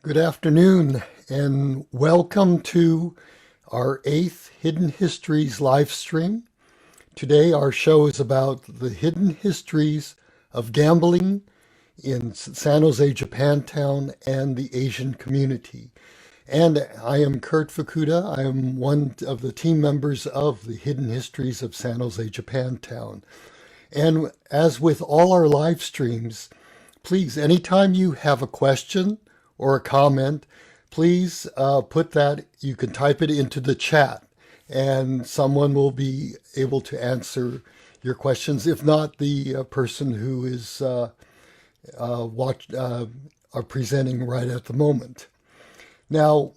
Good afternoon, and welcome to our 8th Hidden Histories live stream. Today, our show is about the hidden histories of gambling in San Jose Japantown and the Asian community. And I am Kurt Fukuda. I am one of the team members of the Hidden Histories of San Jose Japantown. And as with all our live streams, please, anytime you have a question or a comment, please put that, you can type it into the chat and someone will be able to answer your questions. If not, the person who is are presenting right at the moment. Now,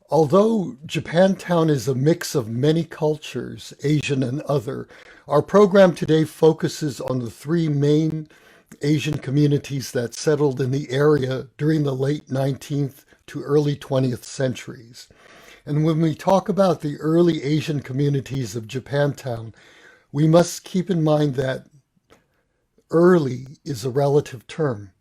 although Japantown is a mix of many cultures, Asian and other, our program today focuses on the three main Asian communities that settled in the area during the late 19th to early 20th centuries. And when we talk about the early Asian communities of Japantown, we must keep in mind that early is a relative term.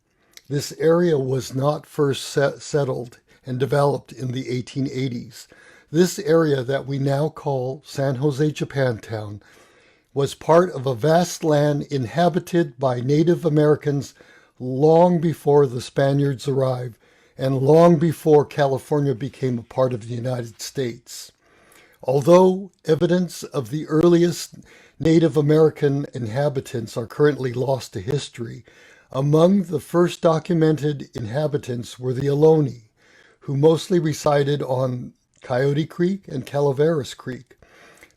This area was not first settled and developed in the 1880s. This area that we now call San Jose Japantown was part of a vast land inhabited by Native Americans long before the Spaniards arrived and long before California became a part of the United States. Although evidence of the earliest Native American inhabitants are currently lost to history, among the first documented inhabitants were the Ohlone, who mostly resided on Coyote Creek and Calaveras Creek.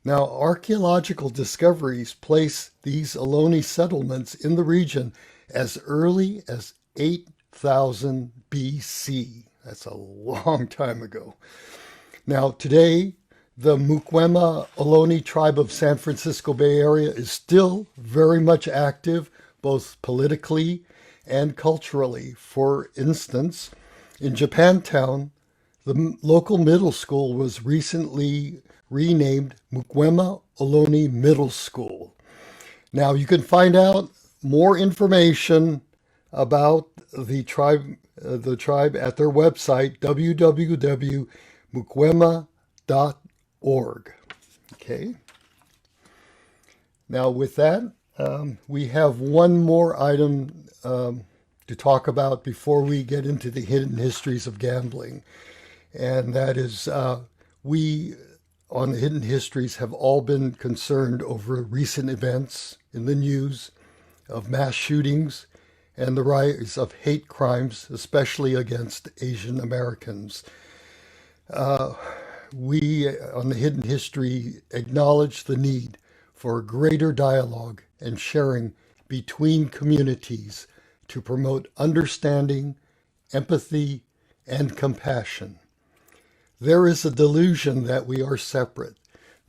Now, archaeological discoveries place these Ohlone settlements in the region as early as 8,000 BC. That's a long time ago. Now, today, the Mukwema Ohlone tribe of San Francisco Bay Area is still very much active, both politically and culturally. For instance, in Japantown, the local middle school was recently renamed Mukwema Ohlone Middle School. Now, you can find out more information about the tribe at their website, www.mukwema.org. Okay. Now, with that, we have one more item to talk about before we get into the hidden histories of gambling. And that is, we on the Hidden Histories have all been concerned over recent events in the news of mass shootings and the rise of hate crimes, especially against Asian Americans. We on the Hidden History acknowledge the need for greater dialogue and sharing between communities to promote understanding, empathy, and compassion. There is a delusion that we are separate.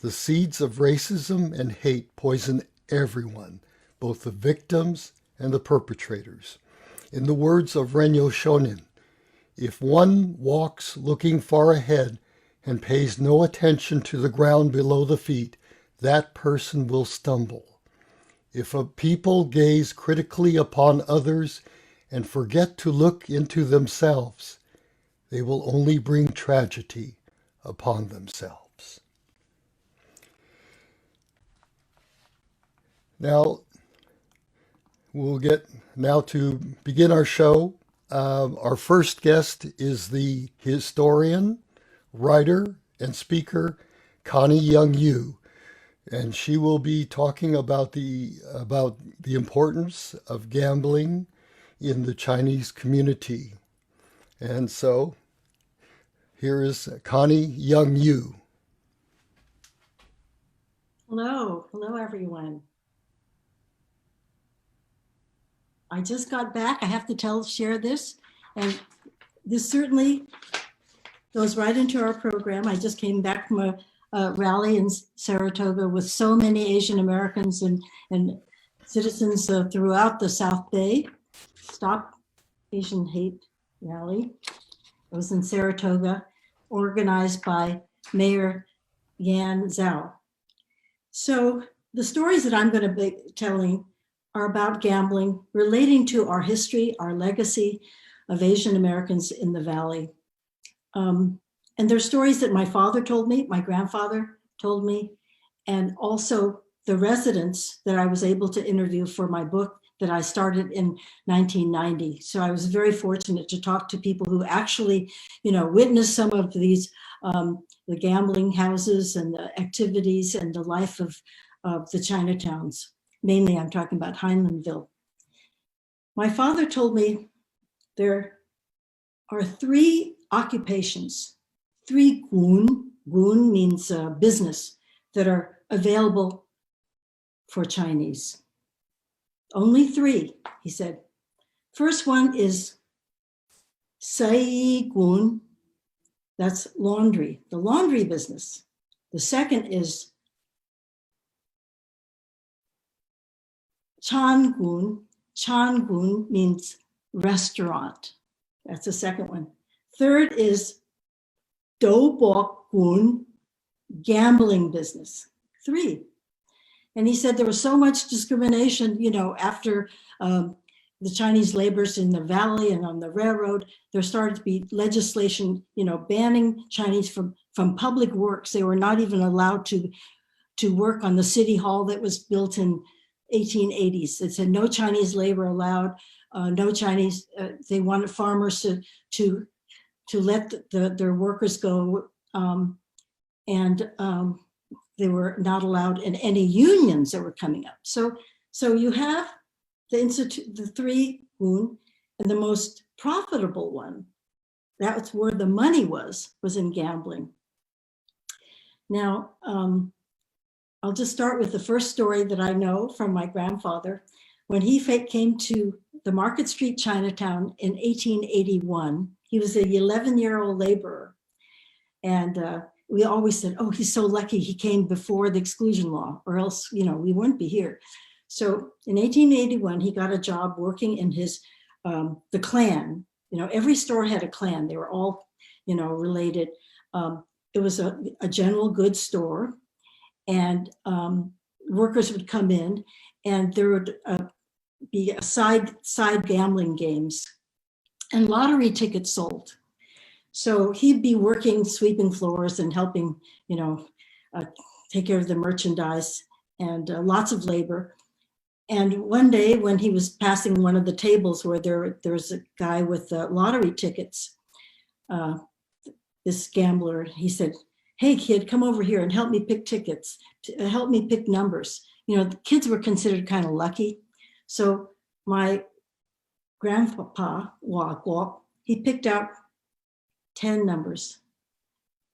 The seeds of racism and hate poison everyone, both the victims and the perpetrators. In the words of Renyo Shonin, if one walks looking far ahead and pays no attention to the ground below the feet, that person will stumble. If a people gaze critically upon others and forget to look into themselves, they will only bring tragedy upon themselves. Now, we'll get now to begin our show. Our first guest is the historian, writer, and speaker, Connie Young-Yu, and she will be talking about the importance of gambling in the Chinese community. And so, here is Connie Young-Yu. Hello everyone. I just got back. I have to share this, and this certainly goes right into our program. I just came back from a rally in Saratoga with so many Asian Americans and citizens throughout the South Bay. Stop Asian Hate rally. It was in Saratoga, organized by Mayor Yan Zhao. So the stories that I'm going to be telling are about gambling, relating to our history, our legacy of Asian Americans in the Valley. And there's stories that my father told me, my grandfather told me, and also the residents that I was able to interview for my book that I started in 1990. So I was very fortunate to talk to people who actually, witnessed some of these, the gambling houses and the activities and the life of the Chinatowns. Mainly, I'm talking about Heinleinville. My father told me there are 3 occupations, 3 gun means business, that are available for Chinese. Only 3, he said. First one is sai gun, that's laundry, the laundry business. The second is chan gun means restaurant. That's the second one. Third is dobok gun, gambling business. 3. And he said there was so much discrimination, after the Chinese laborers in the valley and on the railroad, there started to be legislation, banning Chinese from public works. They were not even allowed to work on the city hall that was built in 1880s. It said no Chinese labor allowed, no Chinese, they wanted farmers to let their workers go, and they were not allowed in any unions that were coming up. So you have the institute, the 3 gun, and the most profitable one, that's where the money was in gambling. Now, I'll just start with the first story that I know from my grandfather. When he came to the Market Street Chinatown in 1881, he was an 11-year-old laborer. And we always said, oh, he's so lucky he came before the exclusion law, or else, we wouldn't be here. So in 1881, he got a job working in his, the clan. Every store had a clan. They were all, related. It was a general goods store, and workers would come in, and there would be a side gambling games, and lottery tickets sold. So he'd be working, sweeping floors and helping, take care of the merchandise, and lots of labor. And one day when he was passing one of the tables where there was a guy with lottery tickets, this gambler, he said, hey kid, come over here and help me pick tickets, help me pick numbers. The kids were considered kind of lucky. So my grandpa, he picked out 10 numbers.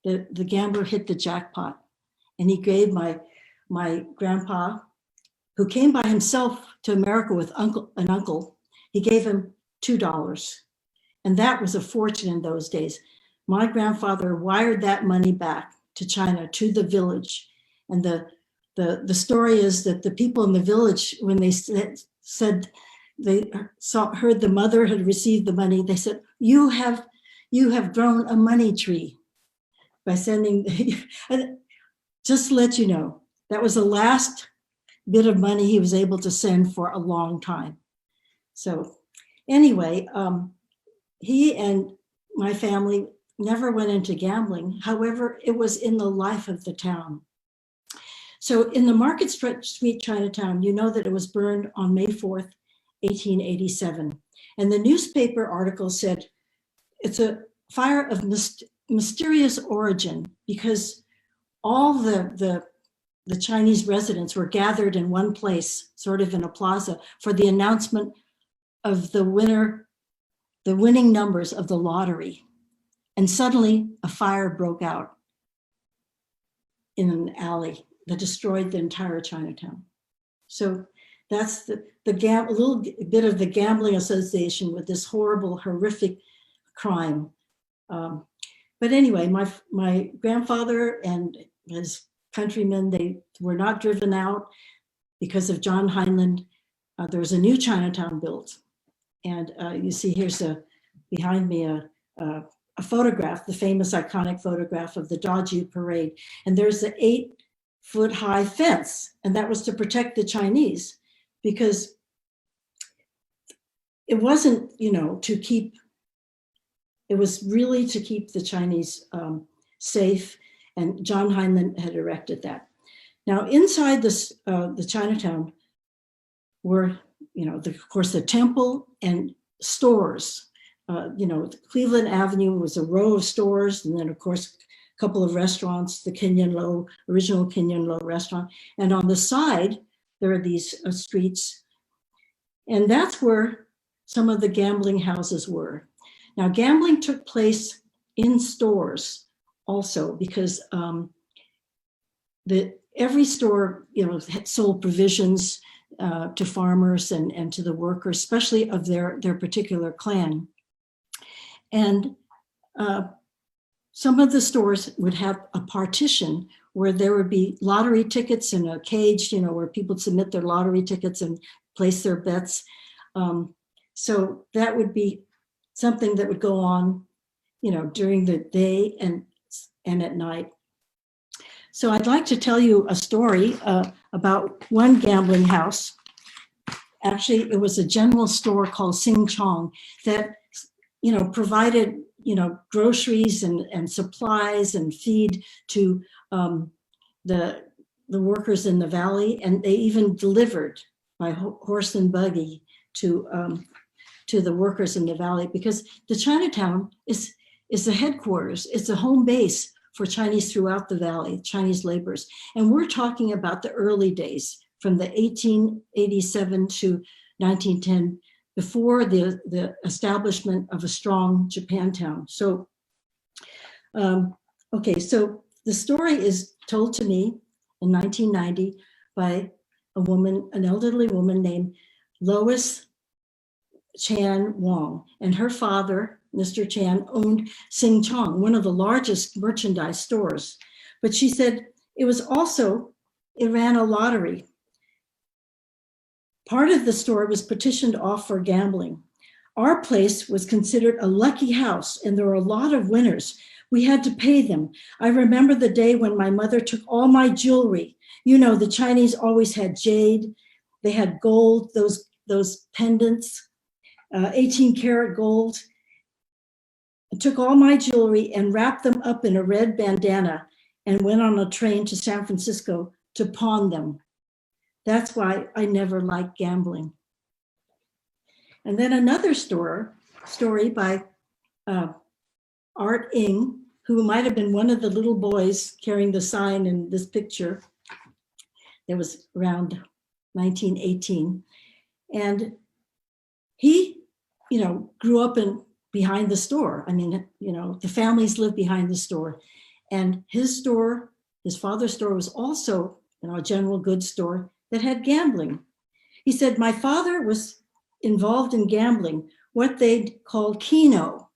The gambler hit the jackpot, and he gave my grandpa, who came by himself to America with an uncle, he gave him $2. And that was a fortune in those days. My grandfather wired that money back to China, to the village. And the story is that the people in the village, when they said they heard the mother had received the money, they said, you have grown a money tree by sending, just to let you know, that was the last bit of money he was able to send for a long time. So anyway, he and my family never went into gambling. However, it was in the life of the town. So in the Market Street Chinatown, you know that it was burned on May 4th, 1887. And the newspaper article said, it's a fire of mysterious origin, because all the Chinese residents were gathered in one place, sort of in a plaza, for the announcement of the winning numbers of the lottery. And suddenly a fire broke out in an alley that destroyed the entire Chinatown. So that's a little bit of the gambling association with this horrible, horrific crime. But anyway, my grandfather and his countrymen, they were not driven out because of John Heinlein. There was a new Chinatown built. And you see here's behind me a photograph, the famous iconic photograph of the Daju parade. And there's an 8-foot-high fence, and that was to protect the Chinese, because it wasn't, to keep it was really to keep the Chinese safe, and John Heinlein had erected that. Now, inside this, the Chinatown were, of course, the temple and stores. Cleveland Avenue was a row of stores, and then, of course, a couple of restaurants, the original Kenyon Lo restaurant. And on the side, there are these streets, and that's where some of the gambling houses were. Now, gambling took place in stores also, because every store, sold provisions to farmers and to the workers, especially of their particular clan. And some of the stores would have a partition where there would be lottery tickets in a cage, where people submit their lottery tickets and place their bets. So that would be something that would go on, during the day and at night. So I'd like to tell you a story about one gambling house. Actually, it was a general store called Sing Chong that, provided, groceries and supplies and feed to the workers in the valley, and they even delivered by horse and buggy to the workers in the valley, because the Chinatown is the headquarters. It's a home base for Chinese throughout the valley, Chinese laborers. And we're talking about the early days, from the 1887 to 1910, before the establishment of a strong Japantown. So, so the story is told to me in 1990 by an elderly woman named Lois Chan Wong, and her father, Mr. Chan, owned Sing Chong, one of the largest merchandise stores. But she said it ran a lottery. Part of the store was petitioned off for gambling. Our place was considered a lucky house, and there were a lot of winners. We had to pay them. I remember the day when my mother took all my jewelry. The Chinese always had jade. They had gold, those pendants, 18 karat gold. I took all my jewelry and wrapped them up in a red bandana and went on a train to San Francisco to pawn them. That's why I never liked gambling. And then another story by Art Ing, who might have been one of the little boys carrying the sign in this picture. That was around 1918. And he, grew up behind the store. I mean, the families lived behind the store. And his father's store was also, a general goods store that had gambling. He said, my father was involved in gambling, what they called keno.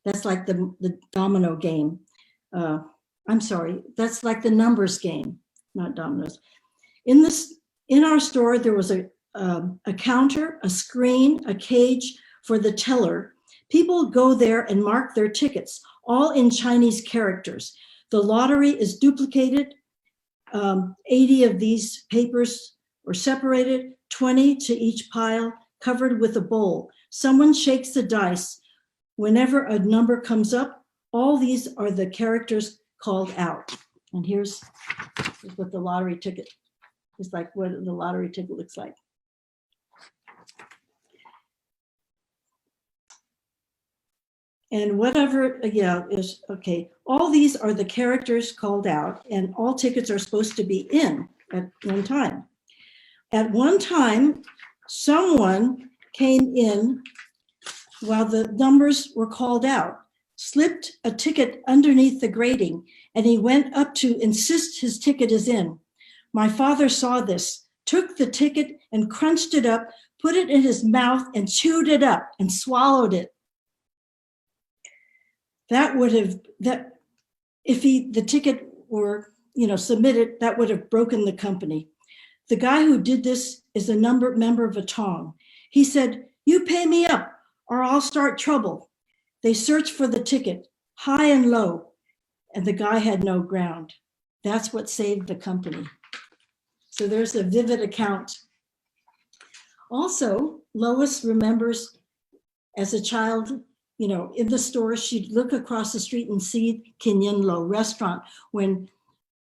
That's like the domino game. I'm sorry, that's like the numbers game, not dominoes. In our store, there was a counter, a screen, a cage for the teller. People go there and mark their tickets, all in Chinese characters. The lottery is duplicated. 80 of these papers were separated, 20 to each pile, covered with a bowl. Someone shakes the dice. Whenever a number comes up, all these are the characters called out. And here's what the lottery ticket is like, what the lottery ticket looks like. And whatever, is okay. All these are the characters called out, and all tickets are supposed to be in at one time. At one time, someone came in while the numbers were called out, slipped a ticket underneath the grating, and he went up to insist his ticket is in. My father saw this, took the ticket and crunched it up, put it in his mouth and chewed it up and swallowed it. If the ticket were, submitted, that would have broken the company. The guy who did this is a member of a tong. He said, you pay me up or I'll start trouble. They searched for the ticket, high and low, and the guy had no ground. That's what saved the company. So there's a vivid account. Also, Lois remembers as a child in the store, she'd look across the street and see Kinyenlo restaurant when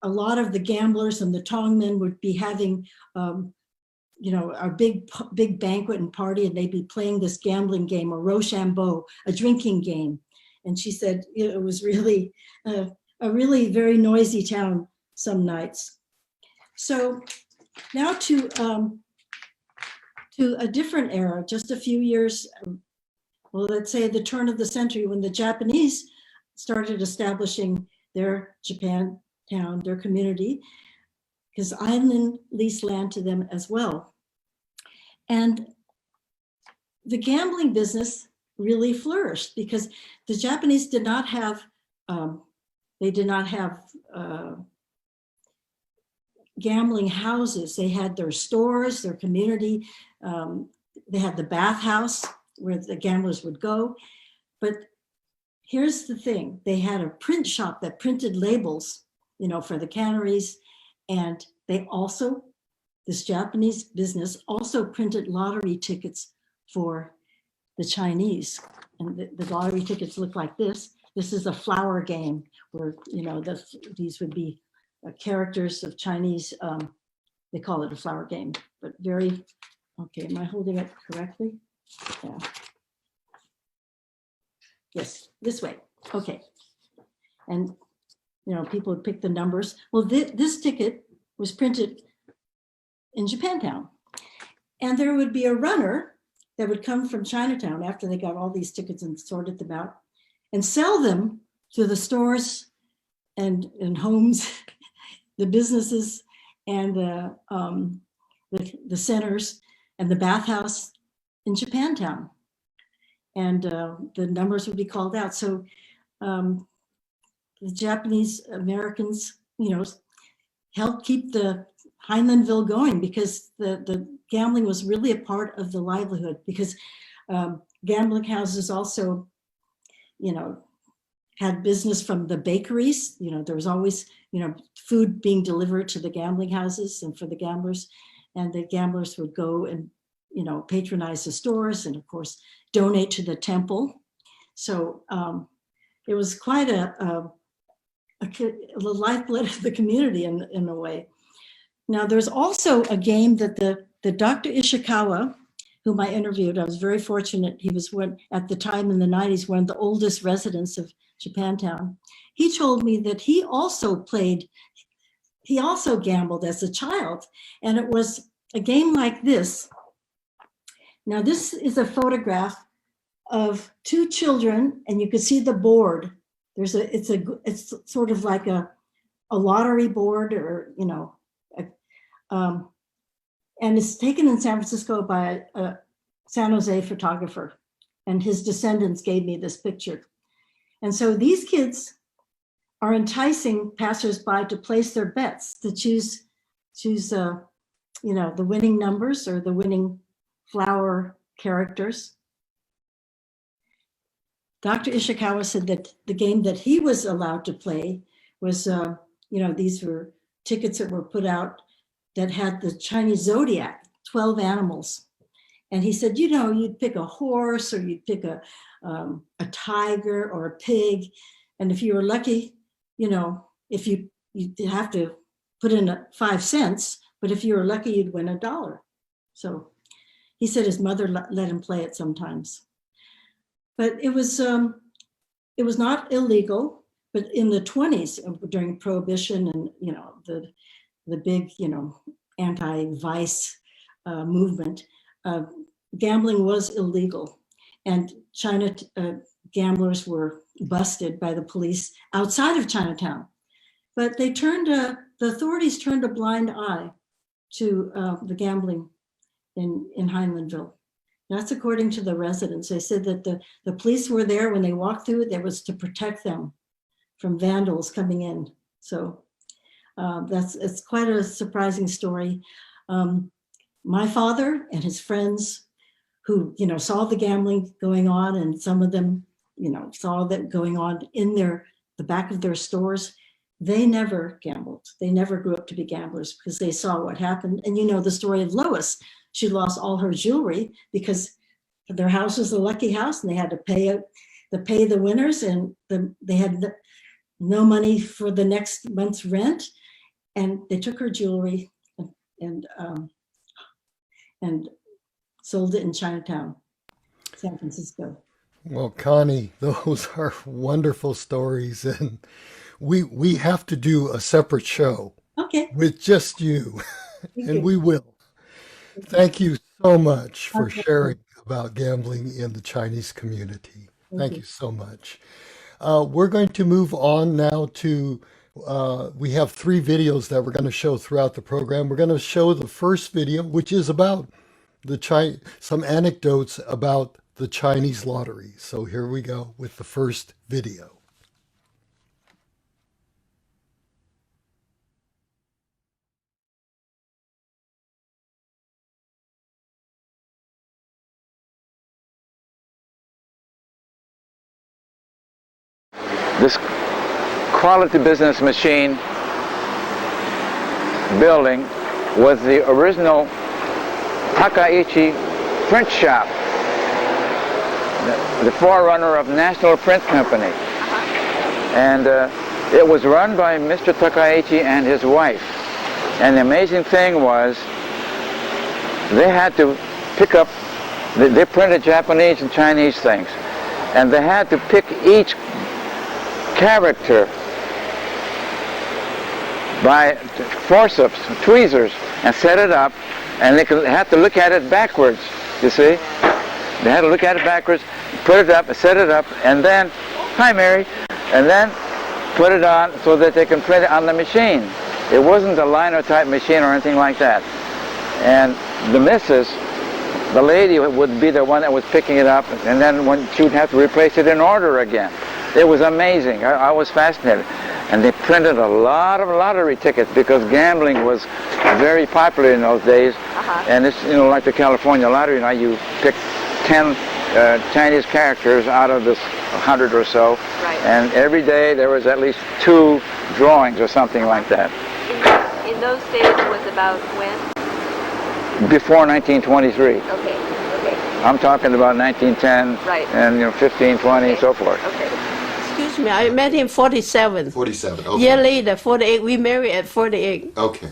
a lot of the gamblers and the tongmen would be having, a big banquet and party, and they'd be playing this gambling game, or Rochambeau, a drinking game. And she said it was really a really very noisy town some nights. So now to a different era, just a few years, well, let's say the turn of the century, when the Japanese started establishing their Japantown, their community, because Island leased land to them as well. And the gambling business really flourished because the Japanese did not have, gambling houses. They had their stores, their community. They had the bathhouse where the gamblers would go. But here's the thing. They had a print shop that printed labels, for the canneries. And they also, this Japanese business also printed lottery tickets for the Chinese. And the lottery tickets look like this. This is a flower game where, these would be characters of Chinese, they call it a flower game, but very, okay, am I holding it correctly? Yeah. Yes, this way, okay. And, people would pick the numbers. Well, this ticket was printed in Japantown. And there would be a runner that would come from Chinatown after they got all these tickets and sorted them out and sell them to the stores and homes, the businesses, and the centers and the bathhouse in Japantown. And the numbers would be called out. So the Japanese Americans, helped keep the Highlandville going because the gambling was really a part of the livelihood, because gambling houses also, had business from the bakeries. There was always, food being delivered to the gambling houses and for the gamblers, and the gamblers would go and, patronize the stores and of course donate to the temple. So it was quite a lifeblood of the community in a way. Now there's also a game that the Dr. Ishikawa, whom I interviewed, I was very fortunate. He was at the time in the 90s, one of the oldest residents of Japantown. He told me that he also gambled as a child, and it was a game like this. Now this is a photograph of two children, and you can see the board. It's sort of like a lottery board, or and it's taken in San Francisco by a San Jose photographer, and his descendants gave me this picture. And so these kids are enticing passersby to place their bets, to choose the winning numbers or the winning flower characters. Dr. Ishikawa said that the game that he was allowed to play was, these were tickets that were put out that had the Chinese zodiac, 12 animals. And he said, you'd pick a horse, or you'd pick a tiger or a pig. And if you were lucky, if you'd have to put in 5 cents, but if you were lucky, you'd win $1. So he said his mother let him play it sometimes. But it was not illegal, but in the 20s, during Prohibition and, the big, anti-vice movement, gambling was illegal. And China gamblers were busted by the police outside of Chinatown. But the authorities turned a blind eye to the gambling in Highlandville. That's according to the residents. They said that the police were there when they walked through it. That was to protect them from vandals coming in. So it's quite a surprising story. My father and his friends, who saw the gambling going on, and some of them saw that going on in the back of their stores, they never gambled. They never grew up to be gamblers because they saw what happened. And the story of Lois. She lost all her jewelry because their house was a lucky house, and they had to pay the pay the winners, and they had no money for the next month's rent, and they took her jewelry and sold it in Chinatown, San Francisco. Well, Connie, those are wonderful stories, and we have to do a separate show Okay. with just you, Thank and you. we will. Thank you so much for Okay. sharing about gambling in the Chinese community. Thank you so much. We're going to move on now to, we have 3 videos that we're going to show throughout the program. We're going to show the first video, which is about some anecdotes about the Chinese lottery. So here we go with the first video. This quality business machine building was the original Takaichi print shop, the forerunner of National Print Company. And it was run by Mr. Takaichi and his wife. And the amazing thing was they had to pick up, they printed Japanese and Chinese things, and they had to pick each character by forceps, tweezers, and set it up, and they had to look at it backwards, you see? They had to look at it backwards, put it up, set it up, and then, hi Mary, and then put it on so that they can print it on the machine. It wasn't a liner type machine or anything like that. And the missus, the lady would be the one that was picking it up, and then when she would have to replace it in order again. It was amazing. I was fascinated. And they printed a lot of lottery tickets because gambling was very popular in those days. And it's, you know, like the California lottery, now you pick 10 Chinese characters out of this 100 or so. Right. And every day there was at least 2 drawings or something like that. In those days was about when? Before 1923. Okay. I'm talking about 1910 Right. and 15, 20, and so forth. Okay. Excuse me, I met him 47. 47, okay. Year later, 48. We married at 48. Okay.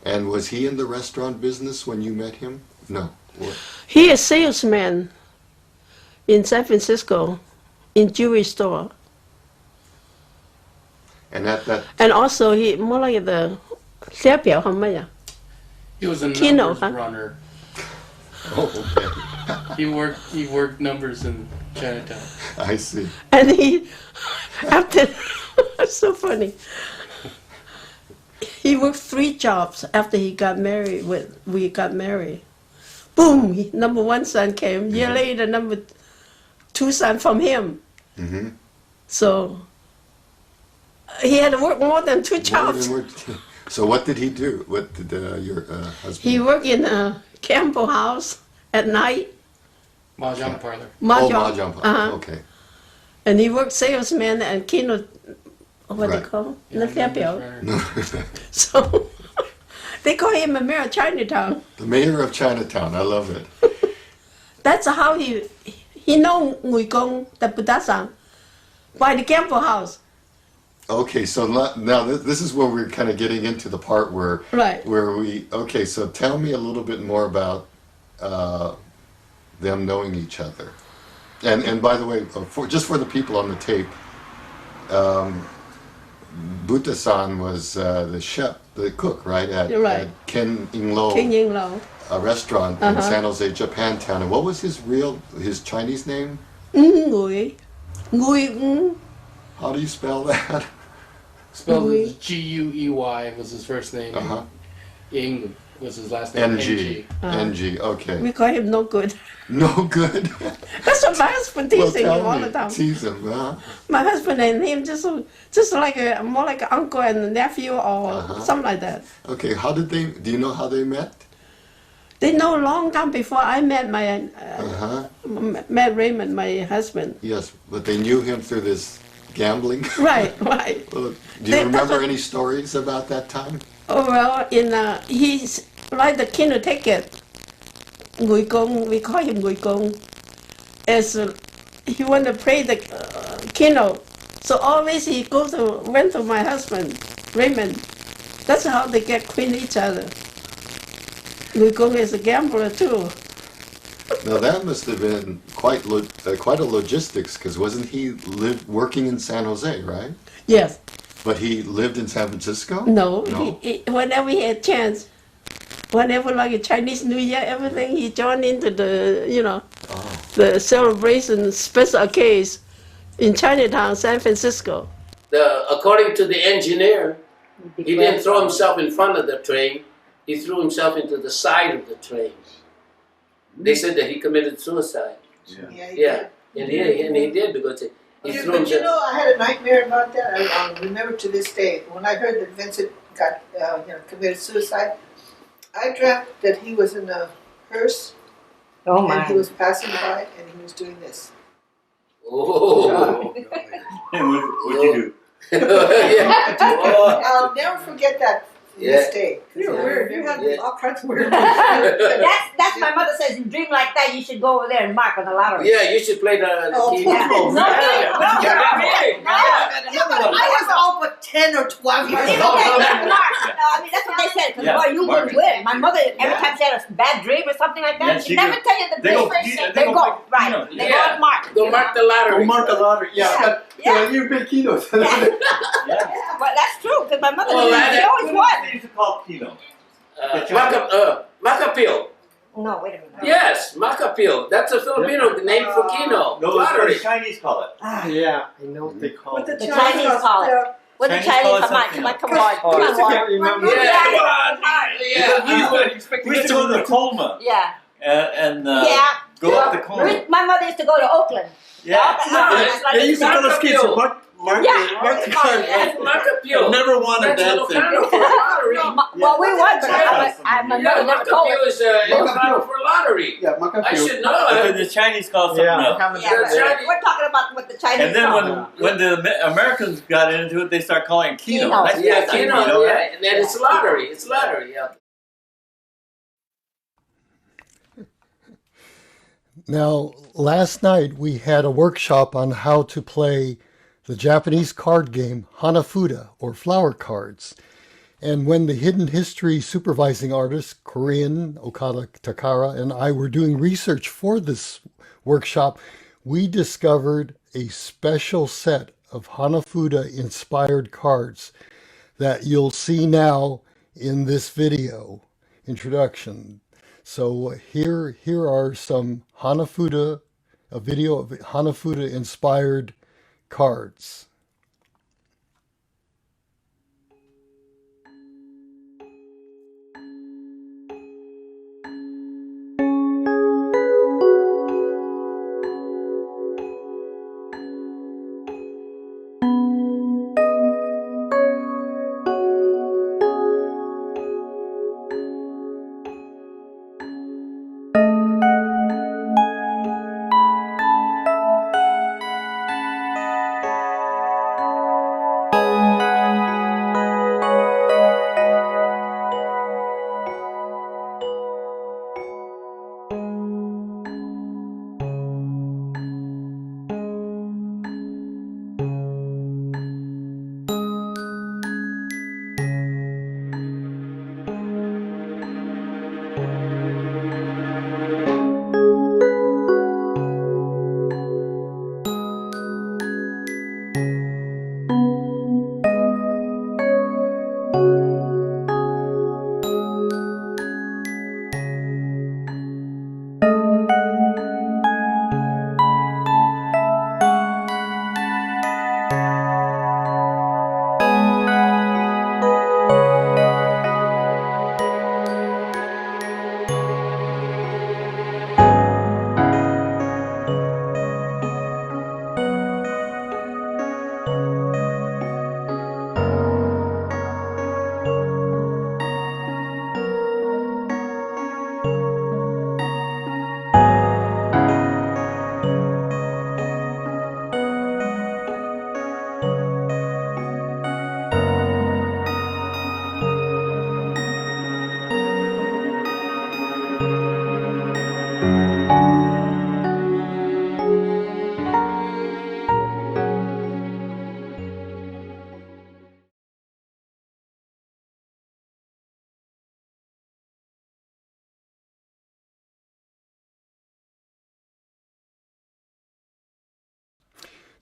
And was he in the restaurant business when you met him? No. What? He is salesman in San Francisco, in jewelry store. And at that, And also he more like the 写表how much? He was a Kino, numbers huh? runner. oh, okay. He worked numbers in Chinatown. I see. And he, after, it's so funny. He worked 3 jobs after he got married. We got married. Boom! Number 1 son came. Year later, number 2 son from him. Mm-hmm. So he had to work more than 2 jobs. So what did he do? What did your husband? He worked in a Campbell house at night. Mahjong parlor. Mahjong. Uh-huh. Okay. And he worked salesman and Kino, what they Right. call? Yeah, The Fairfield. numbers runner. So they call him a mayor of Chinatown. The mayor of Chinatown. I love it. That's how he know Ngui Gong, the Buddha by the Campbell house. Okay, so now this is where we're kind of getting into the part where Right. Okay, so tell me a little bit more about them knowing each other. And by the way, just for the people on the tape, Buta-san was the chef, the cook, right? Right. At Ken Inglo, King Ying Lo. a restaurant in San Jose Japantown. And what was his Chinese name? Ngui. Ngui. How do you spell that? Spelled Louis. G-U-E-Y was his first name. Uh-huh. Ing was his last name. NG. NG, okay. We call him no good. No good. That's what my husband teasing him all the me. time. Tease him, huh? My husband and him just like more like an uncle and nephew or something like that. Okay, do you know how they met? They know a long time before I met my met Raymond, my husband. Yes, but they knew him through this gambling. Right. Well, do you remember any stories about that time? Oh well, he's like the Kino ticket. Ngui Gong, we call him Ngui Gong. As he want to play the keynote. So always he went to my husband, Raymond. That's how they get acquaint each other. Lui Kung is a gambler too. Now that must have been quite a logistics, because wasn't he working in San Jose, right? Yes. But he lived in San Francisco? No. No? Whenever he had chance, whenever like a Chinese New Year, everything, he joined into the, the celebration special case in Chinatown, San Francisco. According to the engineer, he didn't throw himself in front of the train. He threw himself into the side of the train. They said that he committed suicide. Yeah. And he did because he threw But himself. you know, I had a nightmare about that. I remember to this day. When I heard that Vincent got committed suicide, I dreamt that he was in a hearse and he was passing by and he was doing this. Oh. And what'd you do? Yeah. Oh. I'll never forget that to this day. You're weird. You have all kinds of weird. That's my mother says. In dream like that, you should go over there and mark on the lottery. Yeah, you should play the key. Yeah. No, I was all but 10 or 12 years old. I mean, that's what they said. Because boy, you wouldn't win. My mother, every time she had a bad dream or something like that, she'd never tell you the they go- dream. they They go go right. play They go and mark. Go mark the lottery. Go mark the lottery. Yeah. You play kinos. But that's true because my mother, she always won. They used to call kino. Macapil. No, wait a minute. Yes, Macapil. That's a Filipino name for kino. No, Lottery. the Chinese call it. Yeah, I know what they call What it. The Chinese call it. What the Chinese call it Chinese, something come on, come on, come on. remember. Yeah, Yeah. come on. Yeah. We used to go to the Colma Yeah. and Yeah. go up the Colma. My mother used to go to Oakland. Yeah. They used to tell us kids to mark Yeah. the card. Macapil. Never won a That's damn Ilocano thing. for lottery. Well, we won, but my mother never told Macapil us. is Ilocano for lottery. Yeah, I should know But that. the Chinese call something Yeah, I else. haven't Yeah, done That's that. right. we're talking about what the Chinese And then call it. when the Americans got into it, they start calling it kino. Kino. That's Yeah, nothing, kino. you know Yeah, that? and then it's lottery. It's lottery. Yeah. Now, last night we had a workshop on how to play the Japanese card game Hanafuda, or flower cards. And when the Hidden History supervising artist, Korean Okada Takara, and I were doing research for this workshop, we discovered a special set of Hanafuda-inspired cards that you'll see now in this video introduction. So here are some Hanafuda, a video of Hanafuda-inspired cards.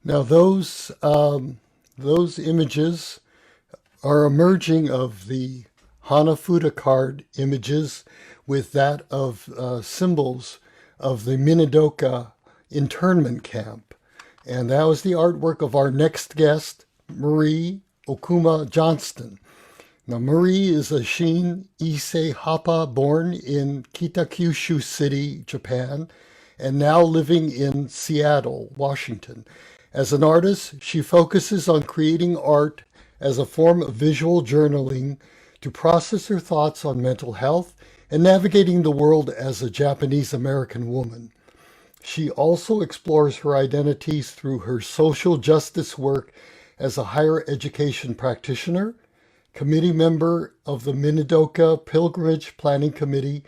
Now those images are emerging of the Hanafuda card images with that of symbols of the Minidoka internment camp. And that was the artwork of our next guest, Marie Johnston. Now, Marie is a Shin Issei Hapa born in Kitakyushu City, Japan, and now living in Seattle, Washington. As an artist, she focuses on creating art as a form of visual journaling to process her thoughts on mental health and navigating the world as a Japanese American woman. She also explores her identities through her social justice work as a higher education practitioner, committee member of the Minidoka Pilgrimage Planning Committee,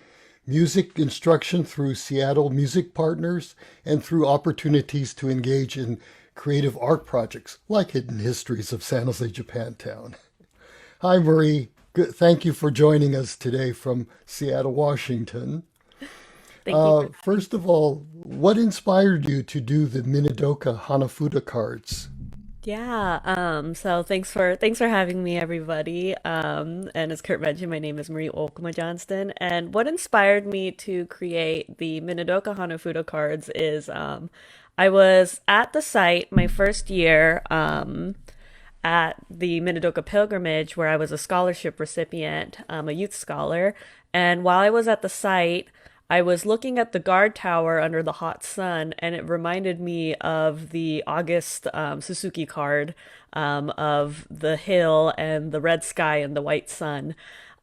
music instruction through Seattle Music Partners, and through opportunities to engage in creative art projects like Hidden Histories of San Jose Japantown. Hi, Marie. Thank you for joining us today from Seattle, Washington. Thank you. First of all, what inspired you to do the Minidoka Hanafuda cards? Yeah, so thanks for having me, everybody. And as Kurt mentioned, my name is Marie Johnston. And what inspired me to create the Minidoka Hanafuda cards is I was at the site my first year at the Minidoka pilgrimage, where I was a scholarship recipient, a youth scholar. And while I was at the site, I was looking at the guard tower under the hot sun, and it reminded me of the August Suzuki card of the hill and the red sky and the white sun.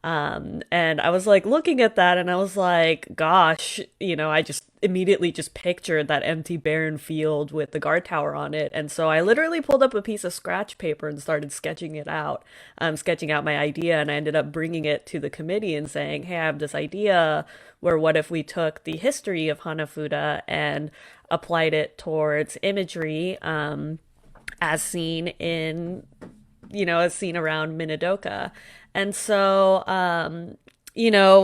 And I was like looking at that, and I was like, gosh, I just immediately just pictured that empty barren field with the guard tower on it. And so I literally pulled up a piece of scratch paper and started sketching it out, sketching out my idea. And I ended up bringing it to the committee and saying, hey, I have this idea where what if we took the history of Hanafuda and applied it towards imagery as seen around Minidoka. And so,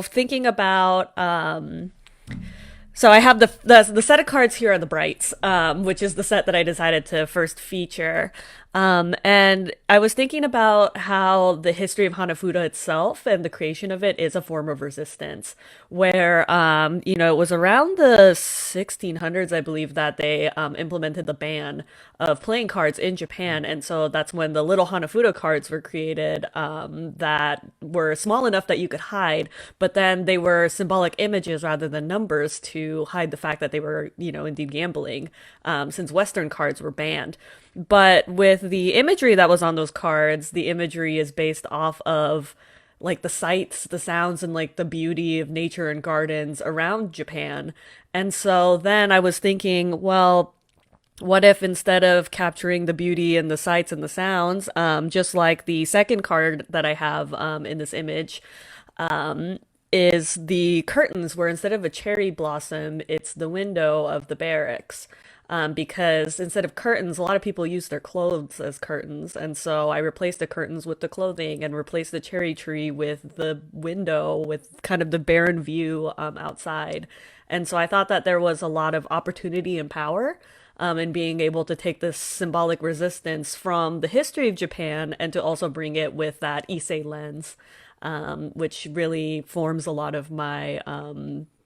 thinking about, so I have the set of cards here are the Brights, which is the set that I decided to first feature. And I was thinking about how the history of Hanafuda itself and the creation of it is a form of resistance, where, it was around the 1600s, I believe, that they implemented the ban of playing cards in Japan. And so that's when the little Hanafuda cards were created that were small enough that you could hide, but then they were symbolic images rather than numbers to hide the fact that they were, indeed gambling, since Western cards were banned. But with the imagery that was on those cards, the imagery is based off of like the sights, the sounds, and like the beauty of nature and gardens around Japan. And so then I was thinking, well, what if instead of capturing the beauty and the sights and the sounds, just like the second card that I have in this image, is the curtains, where instead of a cherry blossom, it's the window of the barracks. Because instead of curtains, a lot of people use their clothes as curtains. And so I replaced the curtains with the clothing and replaced the cherry tree with the window with kind of the barren view outside. And so I thought that there was a lot of opportunity and power in being able to take this symbolic resistance from the history of Japan and to also bring it with that Issei lens, which really forms a lot of my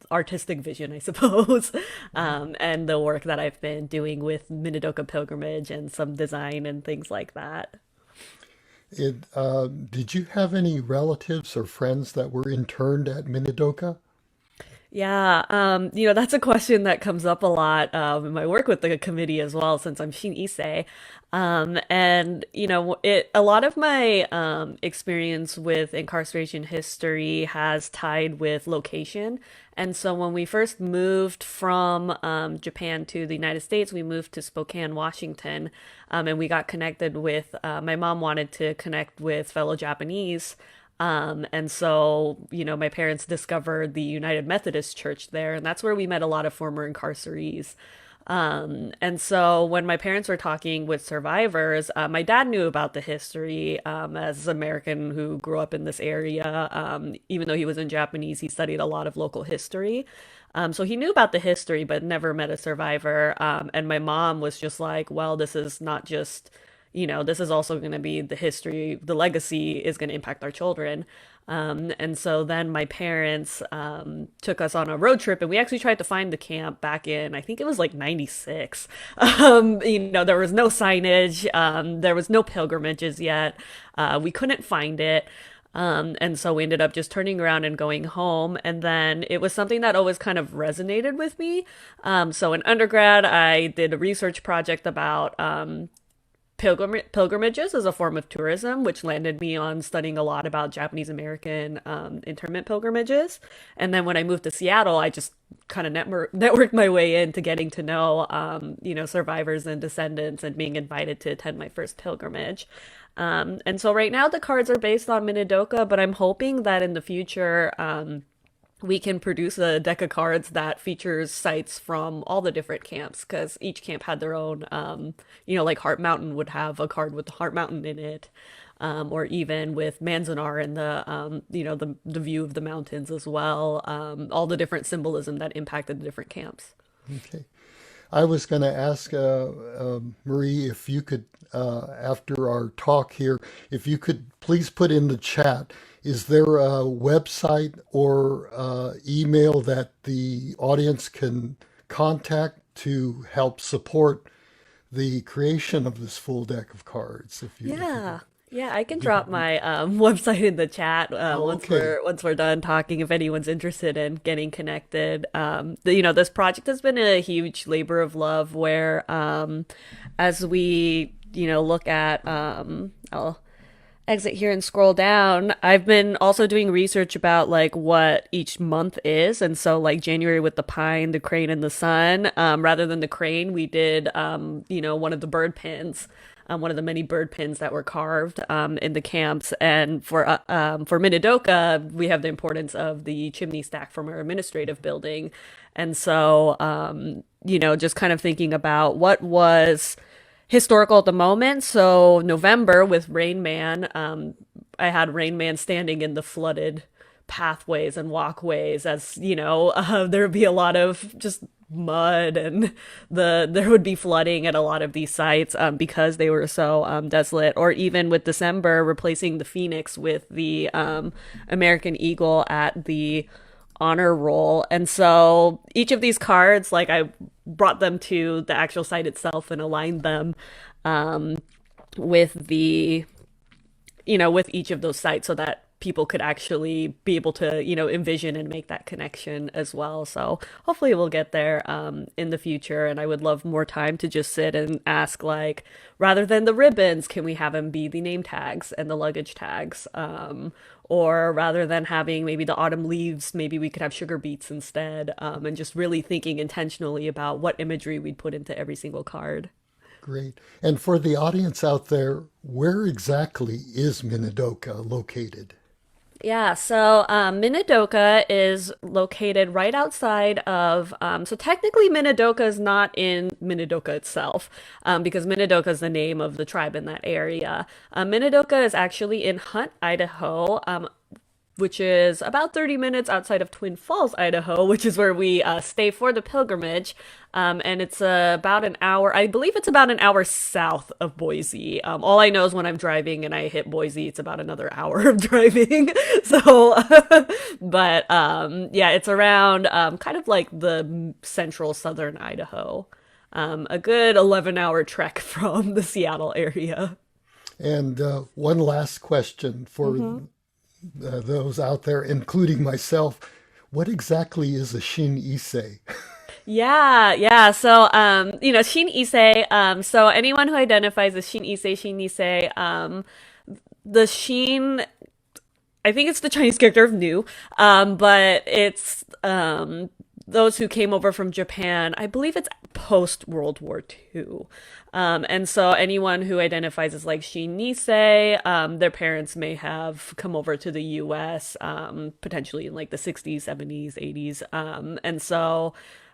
artistic vision, I suppose, and the work that I've been doing with Minidoka Pilgrimage and some design and things like that. Did you have any relatives or friends that were interned at Minidoka? Yeah, that's a question that comes up a lot in my work with the committee as well, since I'm Shin Issei. And a lot of my experience with incarceration history has tied with location. And so when we first moved from Japan to the United States, we moved to Spokane, Washington, and we got connected with, my mom wanted to connect with fellow Japanese. And so, my parents discovered the United Methodist Church there, and that's where we met a lot of former incarcerees. And so when my parents were talking with survivors, my dad knew about the history as an American who grew up in this area. Even though he was in Japanese, he studied a lot of local history. So he knew about the history, but never met a survivor. And my mom was just like, well, this is not just, this is also going to be the history, the legacy is going to impact our children. And so then my parents took us on a road trip, and we actually tried to find the camp back in, I think it was like 96. There was no signage, there was no pilgrimages yet. We couldn't find it. And so we ended up just turning around and going home. And then it was something that always kind of resonated with me. So in undergrad, I did a research project about pilgrimages as a form of tourism, which landed me on studying a lot about Japanese American internment pilgrimages. And then when I moved to Seattle, I just kind of networked my way into getting to know, survivors and descendants, and being invited to attend my first pilgrimage. And so right now the cards are based on Minidoka, but I'm hoping that in the future, we can produce a deck of cards that features sites from all the different camps, because each camp had their own, like Heart Mountain would have a card with Heart Mountain in it, or even with Manzanar and the view of the mountains as well, all the different symbolism that impacted the different camps. Okay. I was going to ask Marie if you could, after our talk here, if you could please put in the chat, is there a website or email that the audience can contact to help support the creation of this full deck of cards? Yeah, I can drop my website in the chat once we're done talking, if anyone's interested in getting connected. This project has been a huge labor of love where as we look at I'll exit here and scroll down. I've been also doing research about like what each month is, and so like January with the pine, the crane, and the sun. Rather than the crane, we did one of the bird pins. One of the many bird pins that were carved in the camps. And for Minidoka, we have the importance of the chimney stack from our administrative building. And so, just kind of thinking about what was historical at the moment. So November with Rain Man, I had Rain Man standing in the flooded pathways and walkways, as there would be a lot of just mud, and there would be flooding at a lot of these sites because they were so desolate. Or even with December, replacing the phoenix with the American eagle at the honor roll. And so each of these cards, like I brought them to the actual site itself and aligned them with the with each of those sites, so that people could actually be able to, envision and make that connection as well. So hopefully we'll get there in the future. And I would love more time to just sit and ask, like, rather than the ribbons, can we have them be the name tags and the luggage tags? Or rather than having maybe the autumn leaves, maybe we could have sugar beets instead, and just really thinking intentionally about what imagery we'd put into every single card. Great. And for the audience out there, where exactly is Minidoka located? Yeah, so Minidoka is located right outside of, so technically Minidoka is not in Minidoka itself, because Minidoka is the name of the tribe in that area. Minidoka is actually in Hunt, Idaho, which is about 30 minutes outside of Twin Falls, Idaho, which is where we stay for the pilgrimage. And it's about an hour, I believe it's about an hour south of Boise. All I know is when I'm driving and I hit Boise, it's about another hour of driving. So, but yeah, it's around kind of like the central southern Idaho. A good 11-hour trek from the Seattle area. And one last question for those out there, including myself. What exactly is a Shin Issei? Yeah. So, Shin Issei, so anyone who identifies as Shin Issei, the Shin, I think it's the Chinese character of new, but it's those who came over from Japan. I believe it's post World War II. And so anyone who identifies as like Shin Issei, their parents may have come over to the US, potentially in like the 60s, 70s, 80s. And so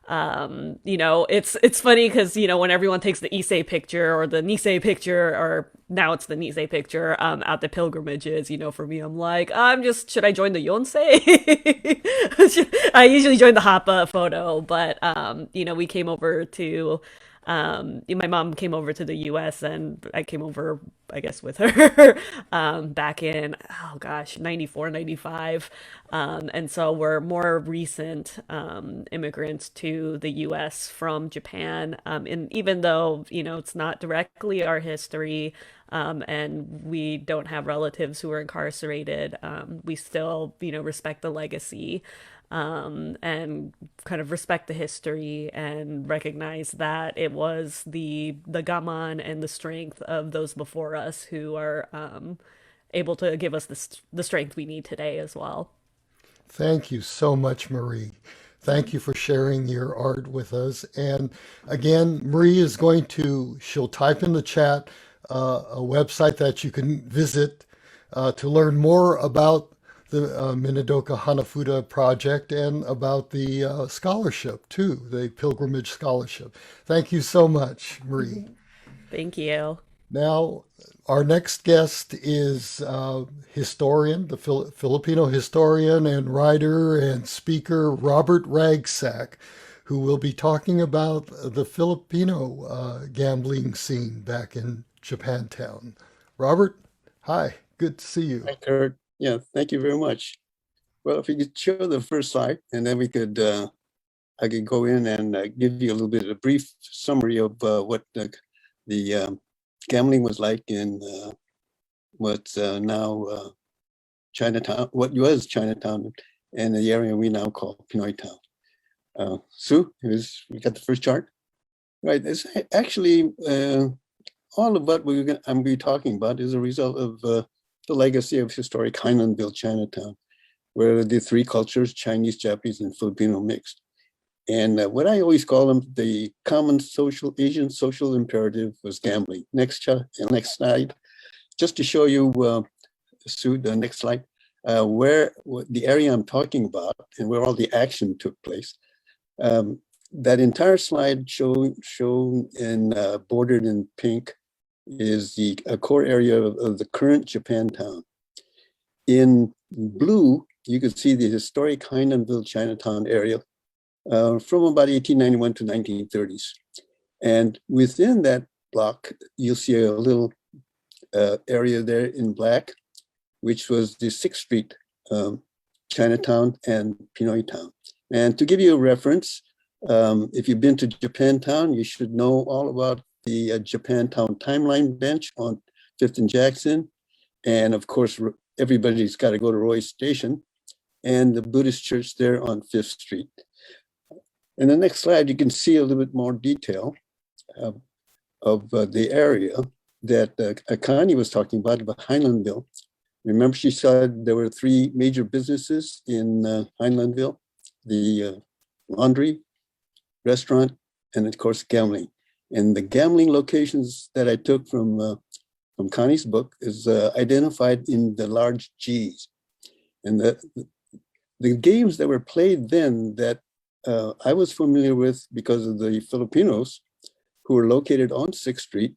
It's funny because when everyone takes the Issei picture or the Nisei picture, or now it's the Nisei picture at the pilgrimages, for me, I'm like, should I join the Yonsei? I usually join the Hapa photo, but we came over to my mom came over to the US and I came over, I guess, with her back in, oh gosh, 94, 95. And so we're more recent immigrants to the US from Japan. And even though, it's not directly our history, and we don't have relatives who are incarcerated, we still, respect the legacy, and kind of respect the history and recognize that it was the gaman and the strength of those before us who are able to give us the strength we need today as well. Thank you so much, Marie. Thank you for sharing your art with us. And again, Marie is she'll type in the chat a website that you can visit to learn more about the Minadoka Hanafuda project and about the scholarship too, the pilgrimage scholarship. Thank you so much, Marie. Thank you. Now, our next guest is historian, the Filipino historian and writer and speaker, Robert Ragsac, who will be talking about the Filipino gambling scene back in Japantown. Robert, hi, good to see you. Hi, Kurt. Yeah, thank you very much. Well, if you could show the first slide, and then I could go in and give you a little bit of a brief summary of what the gambling was like in what's now Chinatown, what was Chinatown, and the area we now call Pinoy Town. Sue, we got the first chart? Right, it's actually all of what I'm going to be talking about is a result of the legacy of historic Highlandville Chinatown, where the three cultures, Chinese, Japanese, and Filipino mixed. And what I always call them, the common Asian social imperative was gambling. Next slide, just to show you, Sue, the next slide, where the area I'm talking about and where all the action took place. That entire slide shown in bordered in pink is the core area of the current Japantown. In blue, you can see the historic Highlandville Chinatown area from about 1891 to 1930s. And within that block, you'll see a little area there in black, which was the 6th Street Chinatown and Pinoy Town. And to give you a reference, if you've been to Japantown, you should know all about the Japantown timeline bench on 5th and Jackson. And of course, everybody's got to go to Roy's Station and the Buddhist church there on 5th Street. In the next slide, you can see a little bit more detail of the area that Connie was talking about Highlandville. Remember, she said there were 3 major businesses in Highlandville, the laundry, restaurant, and of course, gambling. And the gambling locations that I took from Connie's book is identified in the large G's. And the games that were played then that I was familiar with because of the Filipinos who were located on 6th Street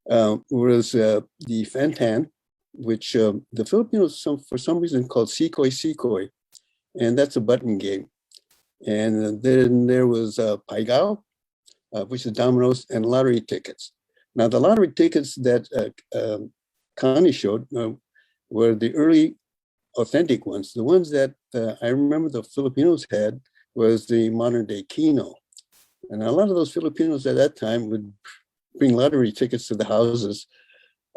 was the Fantan, which the Filipinos for some reason called Sikoy Sikoy, and that's a button game. And then there was Paigao, which is dominoes, and lottery tickets. Now the lottery tickets that Connie showed were the early authentic ones. The ones that I remember the Filipinos had was the modern day Keno. And a lot of those Filipinos at that time would bring lottery tickets to the houses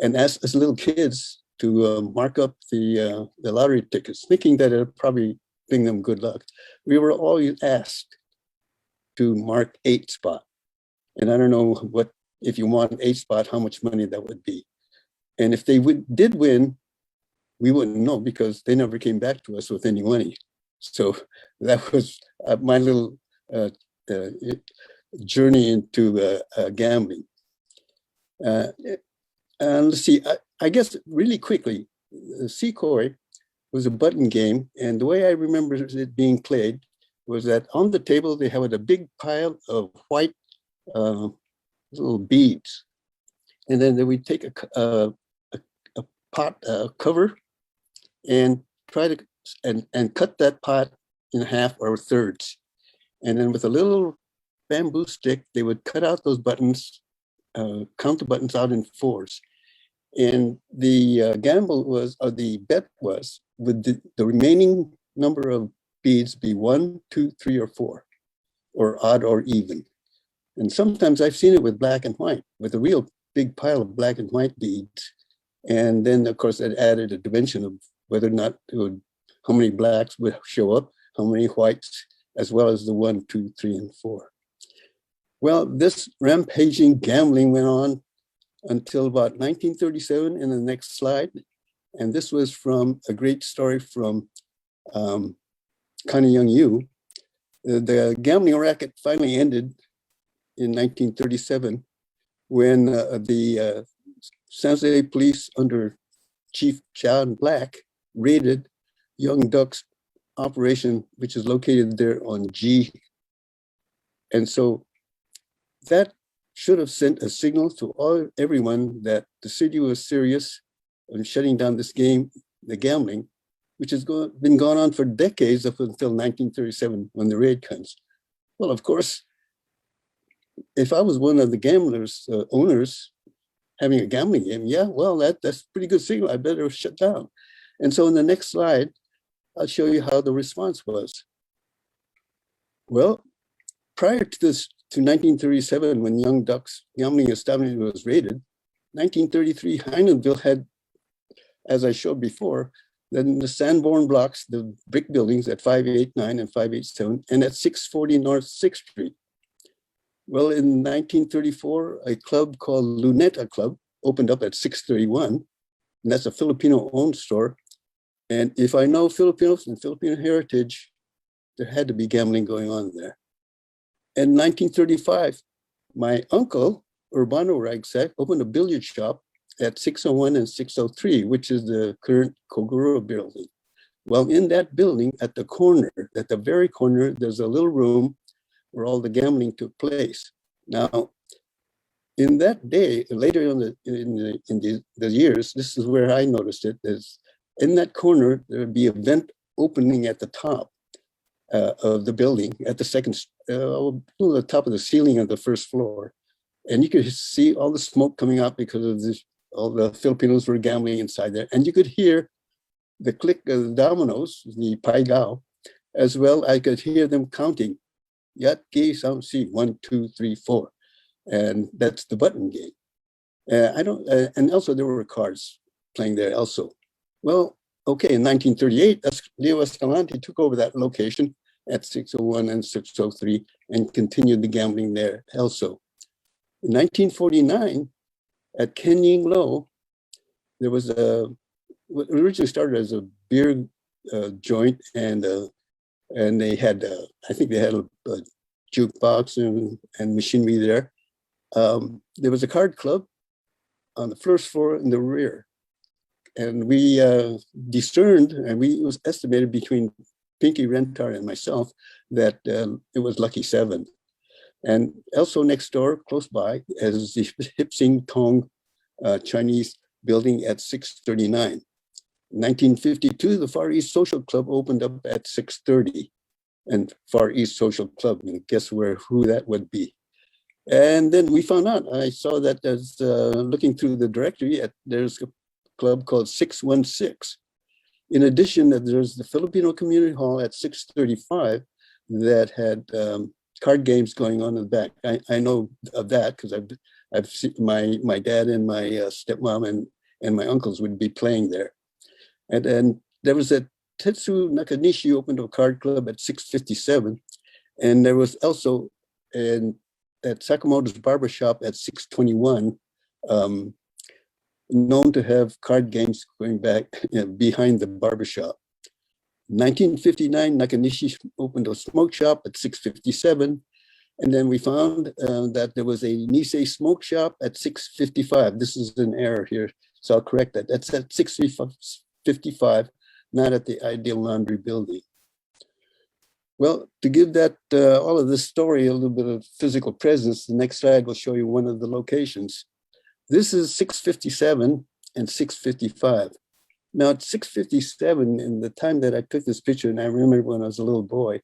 and ask us little kids to mark up the lottery tickets, thinking that it would probably bring them good luck. We were always asked to mark 8 spot. And I don't know what, if you want an 8 spot, how much money that would be. And if they did win, we wouldn't know because they never came back to us with any money. So that was my little journey into gambling. Let's see, I guess really quickly, Secoy was a button game. And the way I remember it being played was that on the table they had a big pile of white little beads, and then they would take a pot cover and try to and cut that pot in half or thirds, and then with a little bamboo stick they would cut out those buttons, count the buttons out in fours, and the gamble was, or the bet was, would the remaining number of beads be 1, 2, 3, or 4, or odd or even. And sometimes I've seen it with black and white, with a real big pile of black and white beads. And then, of course, it added a dimension of whether or not it would, how many blacks would show up, how many whites, as well as the 1, 2, 3, and 4. Well, this rampaging gambling went on until about 1937 in the next slide. And this was from a great story from Connie Young-Yu. The gambling racket finally ended in 1937 when the San Jose police under Chief John Black raided Young Duck's operation, which is located there on G. And so that should have sent a signal to everyone that the city was serious on shutting down this game, the gambling, which has been going on for decades up until 1937 when the raid comes. Well, of course, if I was one of the gamblers, owners, having a gambling game, yeah, well, that's a pretty good signal. I better shut down. And so in the next slide, I'll show you how the response was. Well, prior to this, to 1937, when Young Duck's gambling establishment was raided, 1933, Heinenville had, as I showed before, then the Sanborn blocks, the brick buildings at 589 and 587, and at 640 North 6th Street. Well, in 1934, a club called Luneta Club opened up at 631, and that's a Filipino-owned store. And if I know Filipinos and Filipino heritage, there had to be gambling going on there. In 1935, my uncle, Urbano Ragsac, opened a billiard shop at 601 and 603, which is the current Koguro building. Well, in that building, at the corner, at the very corner, there's a little room where all the gambling took place. Now, in that day, later on in the years, this is where I noticed it, is in that corner, there would be a vent opening at the top of the building, at the the top of the ceiling of the first floor. And you could see all the smoke coming out because of this. All the Filipinos were gambling inside there. And you could hear the click of the dominoes, the paigao, as well. I could hear them counting, yat, ki, sam, si, 1, 2, 3, 4. And that's the button game. And also there were cards playing there also. Well, okay, in 1938, Leo Escalante took over that location at 601 and 603 and continued the gambling there also. In 1949, at Kenying Low, there was what originally started as a beer joint, and they had, I think they had a jukebox and machinery there. There was a card club on the first floor in the rear. And we discerned, and it was estimated between Pinky Rentar and myself that it was Lucky 7. And also next door, close by, is the Hip Sing Tong Chinese building at 639. In 1952, the Far East Social Club opened up at 630. And Far East Social Club, and guess who that would be. And then we found out, I saw that as looking through the directory, there's a club called 616. In addition, there's the Filipino Community Hall at 635 that had card games going on in the back. I know of that because I've seen my dad and my stepmom and my uncles would be playing there. And then there was a Tetsu Nakanishi opened a card club at 657. And there was also at Sakamoto's Barbershop at 621, known to have card games going back behind the barbershop. 1959, Nakanishi opened a smoke shop at 657. And then we found that there was a Nisei smoke shop at 655. This is an error here, so I'll correct that. That's at 655, not at the Ideal Laundry building. Well, to give that all of this story a little bit of physical presence, the next slide will show you one of the locations. This is 657 and 655. Now, at 657, in the time that I took this picture, and I remember when I was a little boy,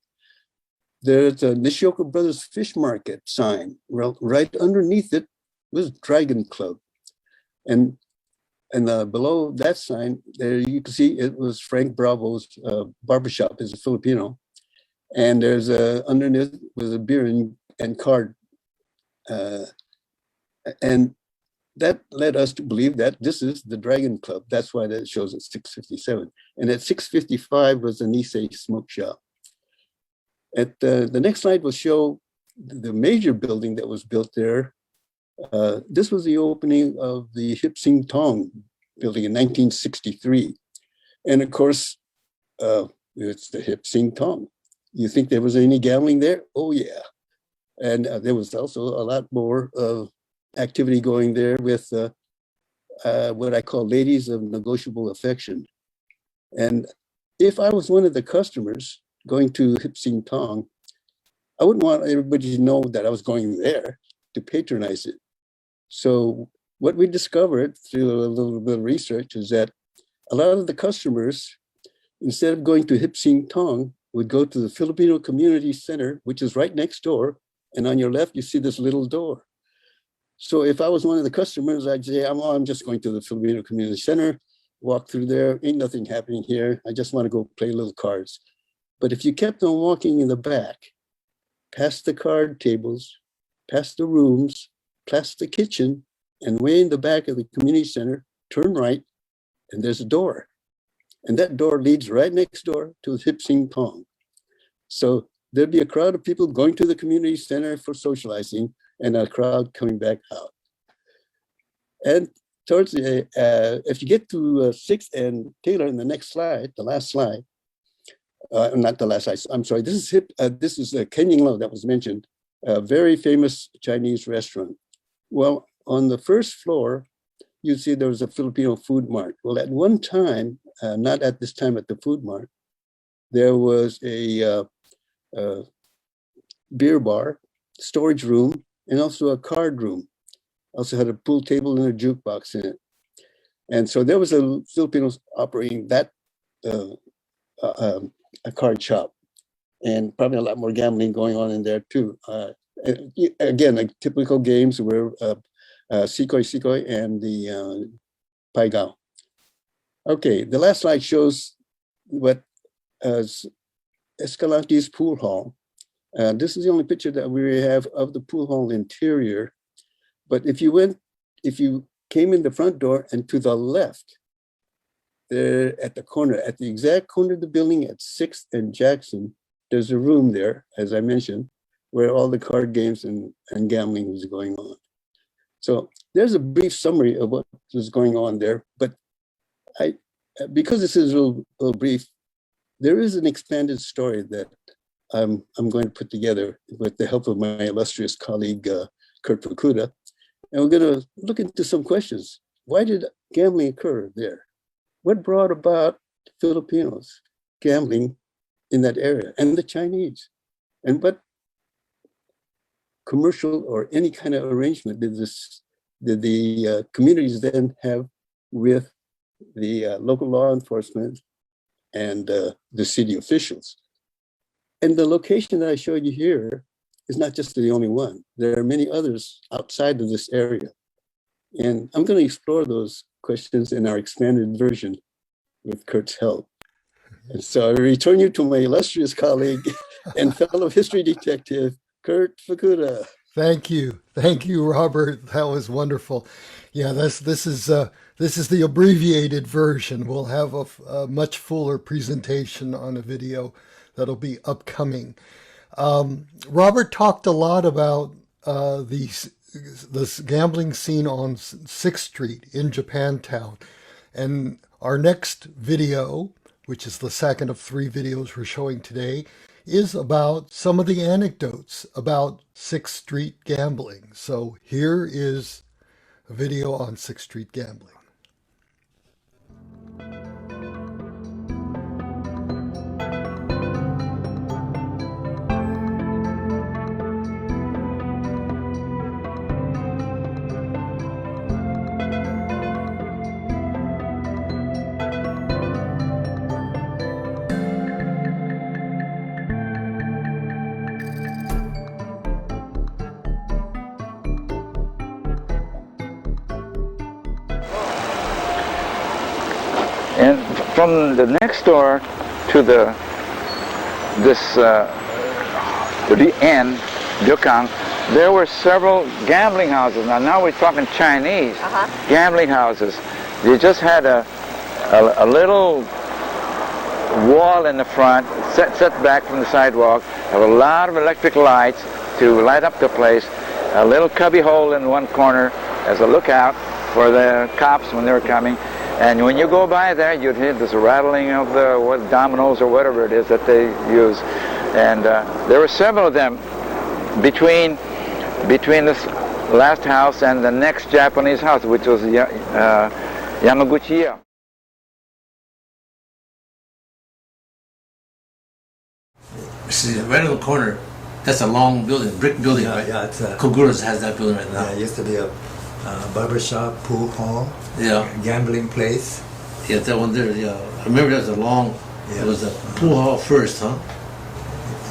there's a Nishioka Brothers Fish Market sign. Right underneath it was Dragon Club. And below that sign, there you can see it was Frank Bravo's barbershop as a Filipino. And there's underneath was a beer and card. And that led us to believe that this is the Dragon Club. That's why that shows at 657. And at 655 was the Nisei Smoke Shop. At the next slide will show the major building that was built there. This was the opening of the Hip Sing Tong building in 1963. And of course, it's the Hip Sing Tong. You think there was any gambling there? Oh yeah. And there was also a lot more activity going there with what I call ladies of negotiable affection. And if I was one of the customers going to Hip Sing Tong, I wouldn't want everybody to know that I was going there to patronize it. So what we discovered through a little bit of research is that a lot of the customers, instead of going to Hip Sing Tong, would go to the Filipino Community Center, which is right next door. And on your left, you see this little door. So if I was one of the customers, I'd say, I'm just going to the Filipino Community Center, walk through there, ain't nothing happening here. I just want to go play little cards. But if you kept on walking in the back, past the card tables, past the rooms, past the kitchen, and way in the back of the community center, turn right, and there's a door. And that door leads right next door to Hip Sing Tong. So there'd be a crowd of people going to the community center for socializing and a crowd coming back out. And towards the, if you get to 6th and Taylor in the next slide, the last slide, not the last slide, I'm sorry, this is Kenying Lo that was mentioned, a very famous Chinese restaurant. Well, on the first floor, you see there was a Filipino food mart. Well, at one time, not at this time at the food mart, there was a beer bar, storage room, and also a card room. Also had a pool table and a jukebox in it. And so there was a Filipinos operating that a card shop, and probably a lot more gambling going on in there too. Again, like typical games were Sikoy and the Paigao. Okay, the last slide shows what Escalante's pool hall. This is the only picture that we have of the pool hall interior. But if you came in the front door and to the left, there at the corner, at the exact corner of the building at 6th and Jackson, there's a room there, as I mentioned, where all the card games and gambling was going on. So there's a brief summary of what was going on there. But because this is a little brief, there is an expanded story that I'm going to put together with the help of my illustrious colleague, Kurt Fukuda. And we're going to look into some questions. Why did gambling occur there? What brought about Filipinos gambling in that area, and the Chinese? And what commercial or any kind of arrangement did the communities then have with the local law enforcement and the city officials? And the location that I showed you here is not just the only one. There are many others outside of this area. And I'm going to explore those questions in our expanded version with Kurt's help. And so I return you to my illustrious colleague and fellow history detective, Kurt Fukuda. Thank you, Robert. That was wonderful. Yeah, this is the abbreviated version. We'll have a much fuller presentation on a video that'll be upcoming. Robert talked a lot about this gambling scene on 6th Street in Japantown, and our next video, which is the second of 3 videos we're showing today, is about some of the anecdotes about 6th Street gambling. So here is a video on 6th Street gambling. And from the next door to the end, Ryukang, there were several gambling houses. Now we're talking Chinese gambling houses. You just had a little wall in the front, set back from the sidewalk, have a lot of electric lights to light up the place, a little cubby hole in one corner as a lookout for the cops when they were coming. And when you go by there, you'd hear this rattling of the dominoes or whatever it is that they use. And there were several of them between this last house and the next Japanese house, which was Yamaguchi. See, right in the corner, that's a long building, brick building, right? Yeah, it's Kogura's has that building right now. Yeah, it used to be a barber shop, pool hall, gambling place. Yeah, that one there, yeah. I remember that was a long, it was a pool hall first, huh?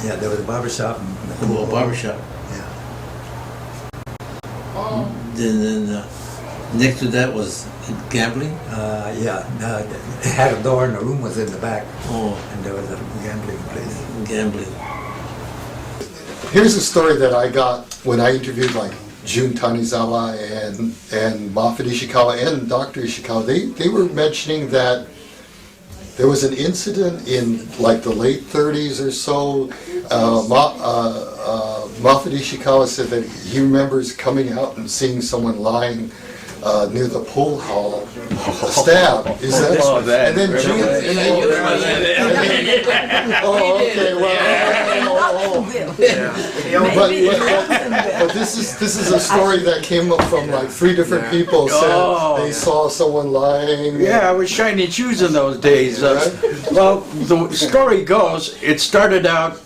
Yeah, there was a barber shop. Pool barber shop. Yeah. Then next to that was gambling? It had a door and the room was in the back. Oh. And there was a gambling place. Gambling. Here's a story that I got when I interviewed like Jun Tanizawa and Moffitt Ishikawa and Dr. Ishikawa. They were mentioning that there was an incident in like the late 30s or so. Moffitt Ishikawa said that he remembers coming out and seeing someone lying near the pool hall, stabbed. Is that? Oh, that. And then June. Oh, okay. Well. But this is a story that came up from like 3 different people. Said they saw someone lying. Yeah, I was shining shoes in those days. Well, the story goes, it started out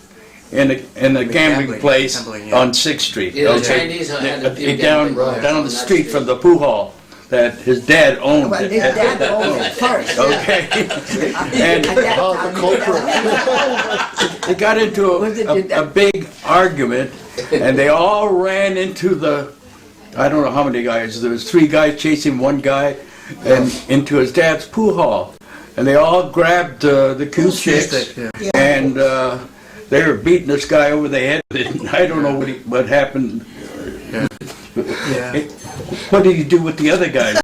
in a gambling place on 6th Street. Yeah, the Chinese had a few down the street from the pool hall that his dad owned. Well, his dad owned it first. Okay. And they got into a big argument, and they all ran into the, I don't know how many guys, there was 3 guys chasing one guy, and into his dad's pool hall. And they all grabbed the cue sticks, and they were beating this guy over the head. I don't know what happened. What did he do with the other guys?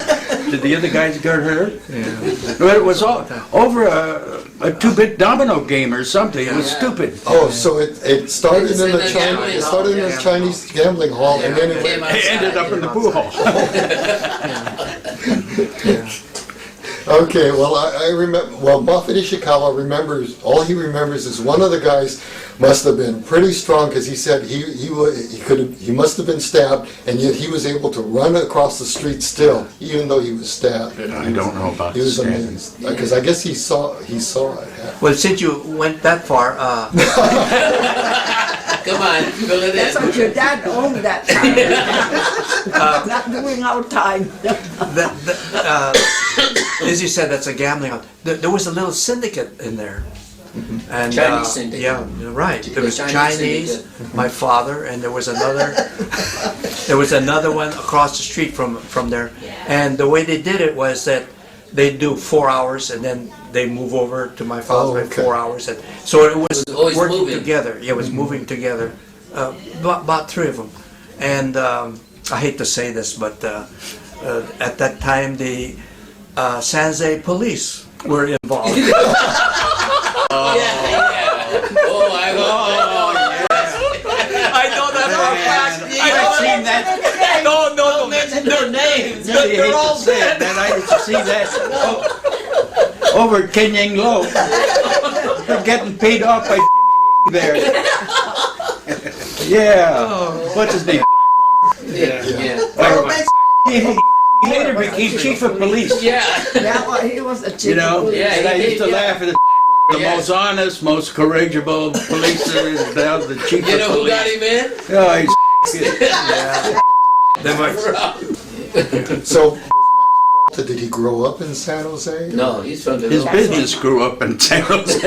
Did the other guys get hurt? But it was all over a 2-bit domino game or something. It was stupid. Oh, so it started in the Chinese gambling hall, and then it ended up in the pool hall. Okay, well, I remember. Well, Moffitt Ishikawa remembers. All he remembers is one of the guys must have been pretty strong because he said he must have been stabbed, and yet he was able to run across the street still, even though he was stabbed. I don't know about He was amazed because I guess he saw it happen. Well, since you went that far, come on, fill it in. That's what your dad owned that time. Not doing our time. as you said, that's a gambling house. There was a little syndicate in there. And, Chinese syndicate. Yeah, you're right. There was Chinese, my father, and there was another. There was another one across the street from there. And the way they did it was that they do 4 hours, and then they move over to my father at 4 hours. And so it was always working moving together. Yeah, it was moving together. About 3 of them. And I hate to say this, but at that time the San Jose police were involved. Oh, I know that for a fact. I've seen that. No, mention their names. They're all dead. And I used to see that over at Kenyang Low. They're getting paid off by there. What's his name? He later became chief of police. Well, he was a chief. And I used to laugh at the most honest, most corrigible policeman is now the chief of police. You know who got him in? So, did he grow up in San Jose? No, he's from the. His business grew up in San Jose.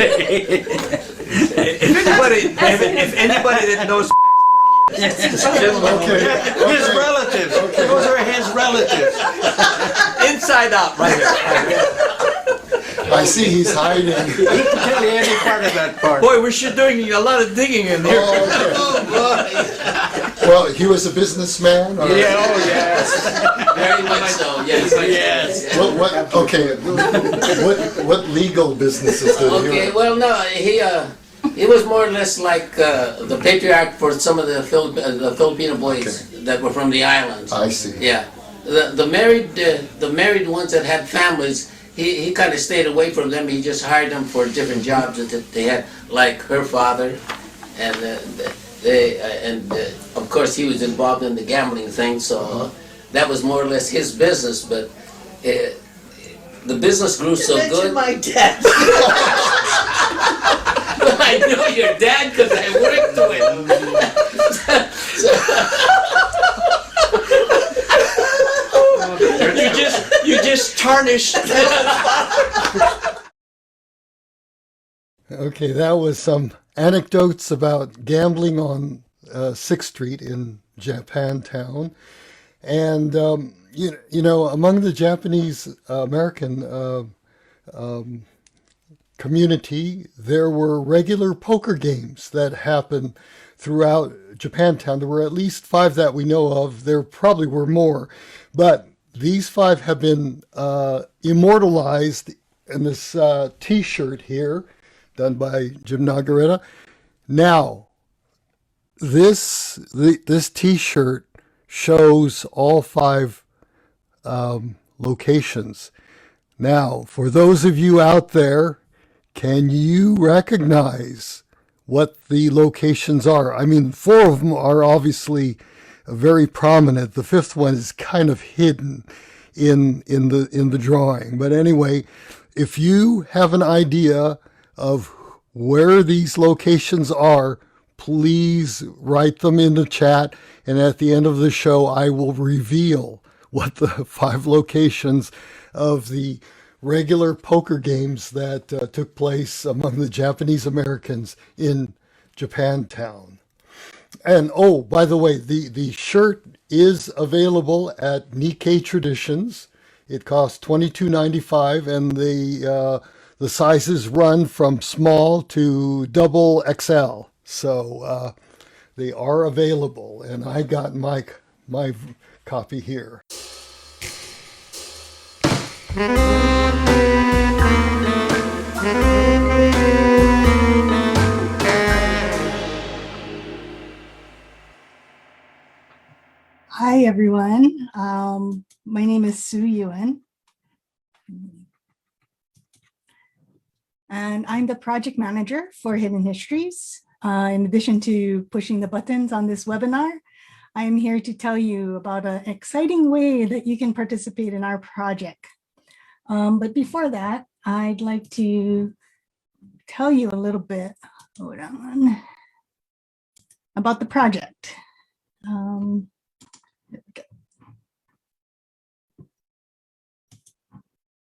If anybody that knows. His relatives. Those are his relatives. Inside out, right here. I see he's hiding. He can tell you any part of that part. Boy, we should doing a lot of digging in here. Well, he was a businessman? Or? Yeah, oh yes. Very much so, yes. Yes. What legal businesses did he Okay, have? well, no, he was more or less like the patriarch for some of the Filipino boys that were from the islands. I see. Yeah, the married ones that had families, he kind of stayed away from them. He just hired them for different jobs that they had, like her father, and of course he was involved in the gambling thing. So that was more or less his business, but. The business grew so good. My dad. I know your dad because I worked with him. You just tarnished. Okay, that was some anecdotes about gambling on 6th Street in Japantown. And, you know, among the Japanese American community, there were regular poker games that happened throughout Japantown. There were at least 5 that we know of. There probably were more. But these 5 have been immortalized in this T-shirt here, done by Jim Nagaretta. Now, this T-shirt shows all 5 locations. Now, for those of you out there, can you recognize what the locations are? I mean, 4 of them are obviously very prominent. The 5th one is kind of hidden in the drawing. But anyway, if you have an idea of where these locations are, please write them in the chat. And at the end of the show, I will reveal what the 5 locations of the regular poker games that took place among the Japanese Americans in Japantown. And oh, by the way, the shirt is available at Nikkei Traditions. It costs $22.95, and the sizes run from small to double XL. So they are available, and I got my copy here. Hi, everyone. My name is Sue Ewan, and I'm the project manager for Hidden Histories. In addition to pushing the buttons on this webinar, I'm here to tell you about an exciting way that you can participate in our project. But before that, I'd like to tell you a little bit, hold on, about the project. There we go.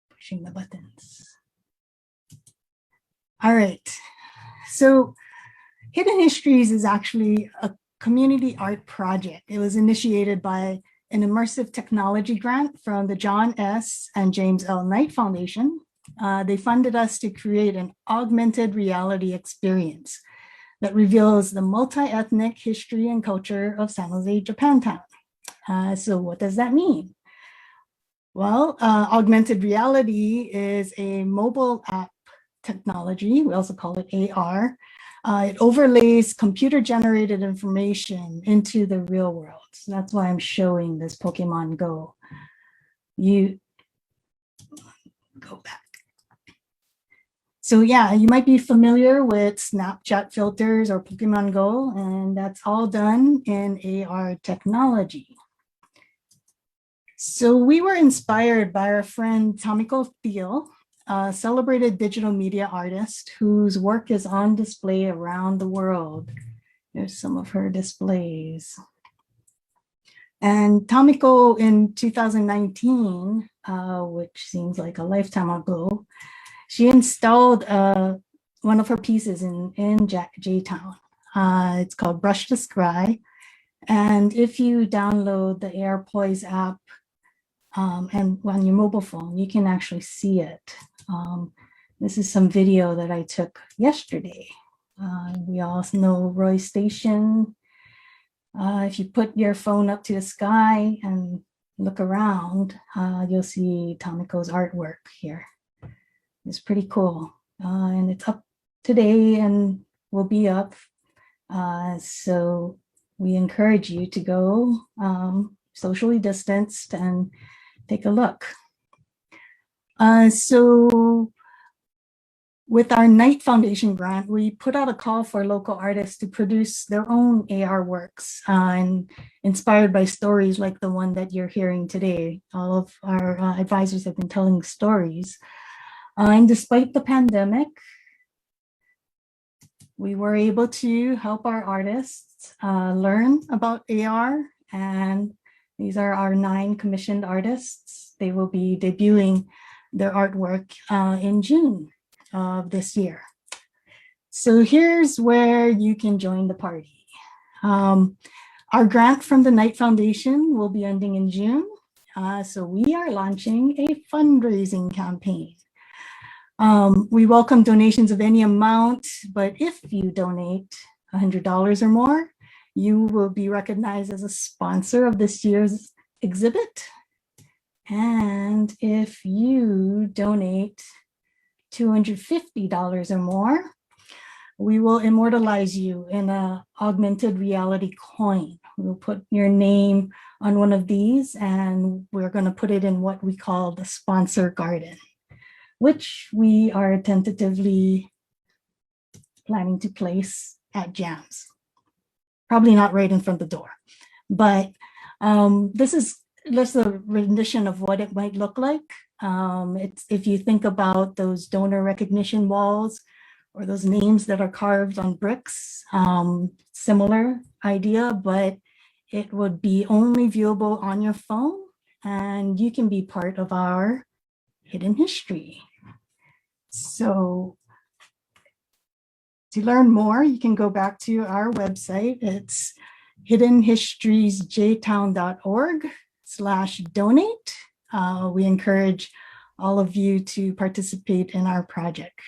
Pushing the buttons. All right, so Hidden Histories is actually a community art project. It was initiated by an immersive technology grant from the John S. and James L. Knight Foundation. They funded us to create an augmented reality experience that reveals the multi-ethnic history and culture of San Jose Japantown. So what does that mean? Well, augmented reality is a mobile app technology. We also call it AR. It overlays computer-generated information into the real world. So that's why I'm showing this Pokemon Go. You go back. So yeah, you might be familiar with Snapchat filters or Pokemon Go, and that's all done in AR technology. So we were inspired by our friend Tomiko Thiel, a celebrated digital media artist whose work is on display around the world. Here's some of her displays. And Tomiko in 2019, which seems like a lifetime ago, she installed one of her pieces in J-Town. It's called Brush the Sky. And if you download the AirPoise app and on your mobile phone, you can actually see it. This is some video that I took yesterday. We all know Roy Station. If you put your phone up to the sky and look around, you'll see Tomiko's artwork here. It's pretty cool. And it's up today and will be up. So we encourage you to go socially distanced and take a look. So with our Knight Foundation grant, we put out a call for local artists to produce their own AR works and inspired by stories like the one that you're hearing today. All of our advisors have been telling stories. And despite the pandemic, we were able to help our artists learn about AR, and these are our 9 commissioned artists. They will be debuting their artwork in June of this year. So here's where you can join the party. Our grant from the Knight Foundation will be ending in June. So we are launching a fundraising campaign. We welcome donations of any amount, but if you donate $100 or more, you will be recognized as a sponsor of this year's exhibit. And if you donate $250 or more, we will immortalize you in an augmented reality coin. We'll put your name on one of these and we're going to put it in what we call the sponsor garden, which we are tentatively planning to place at jams. Probably not right in front of the door, but this is just a rendition of what it might look like. It's, if you think about those donor recognition walls or those names that are carved on bricks, similar idea, but it would be only viewable on your phone and you can be part of our hidden history. So to learn more, you can go back to our website. It's hiddenhistoriesjtown.org/donate. We encourage all of you to participate in our project.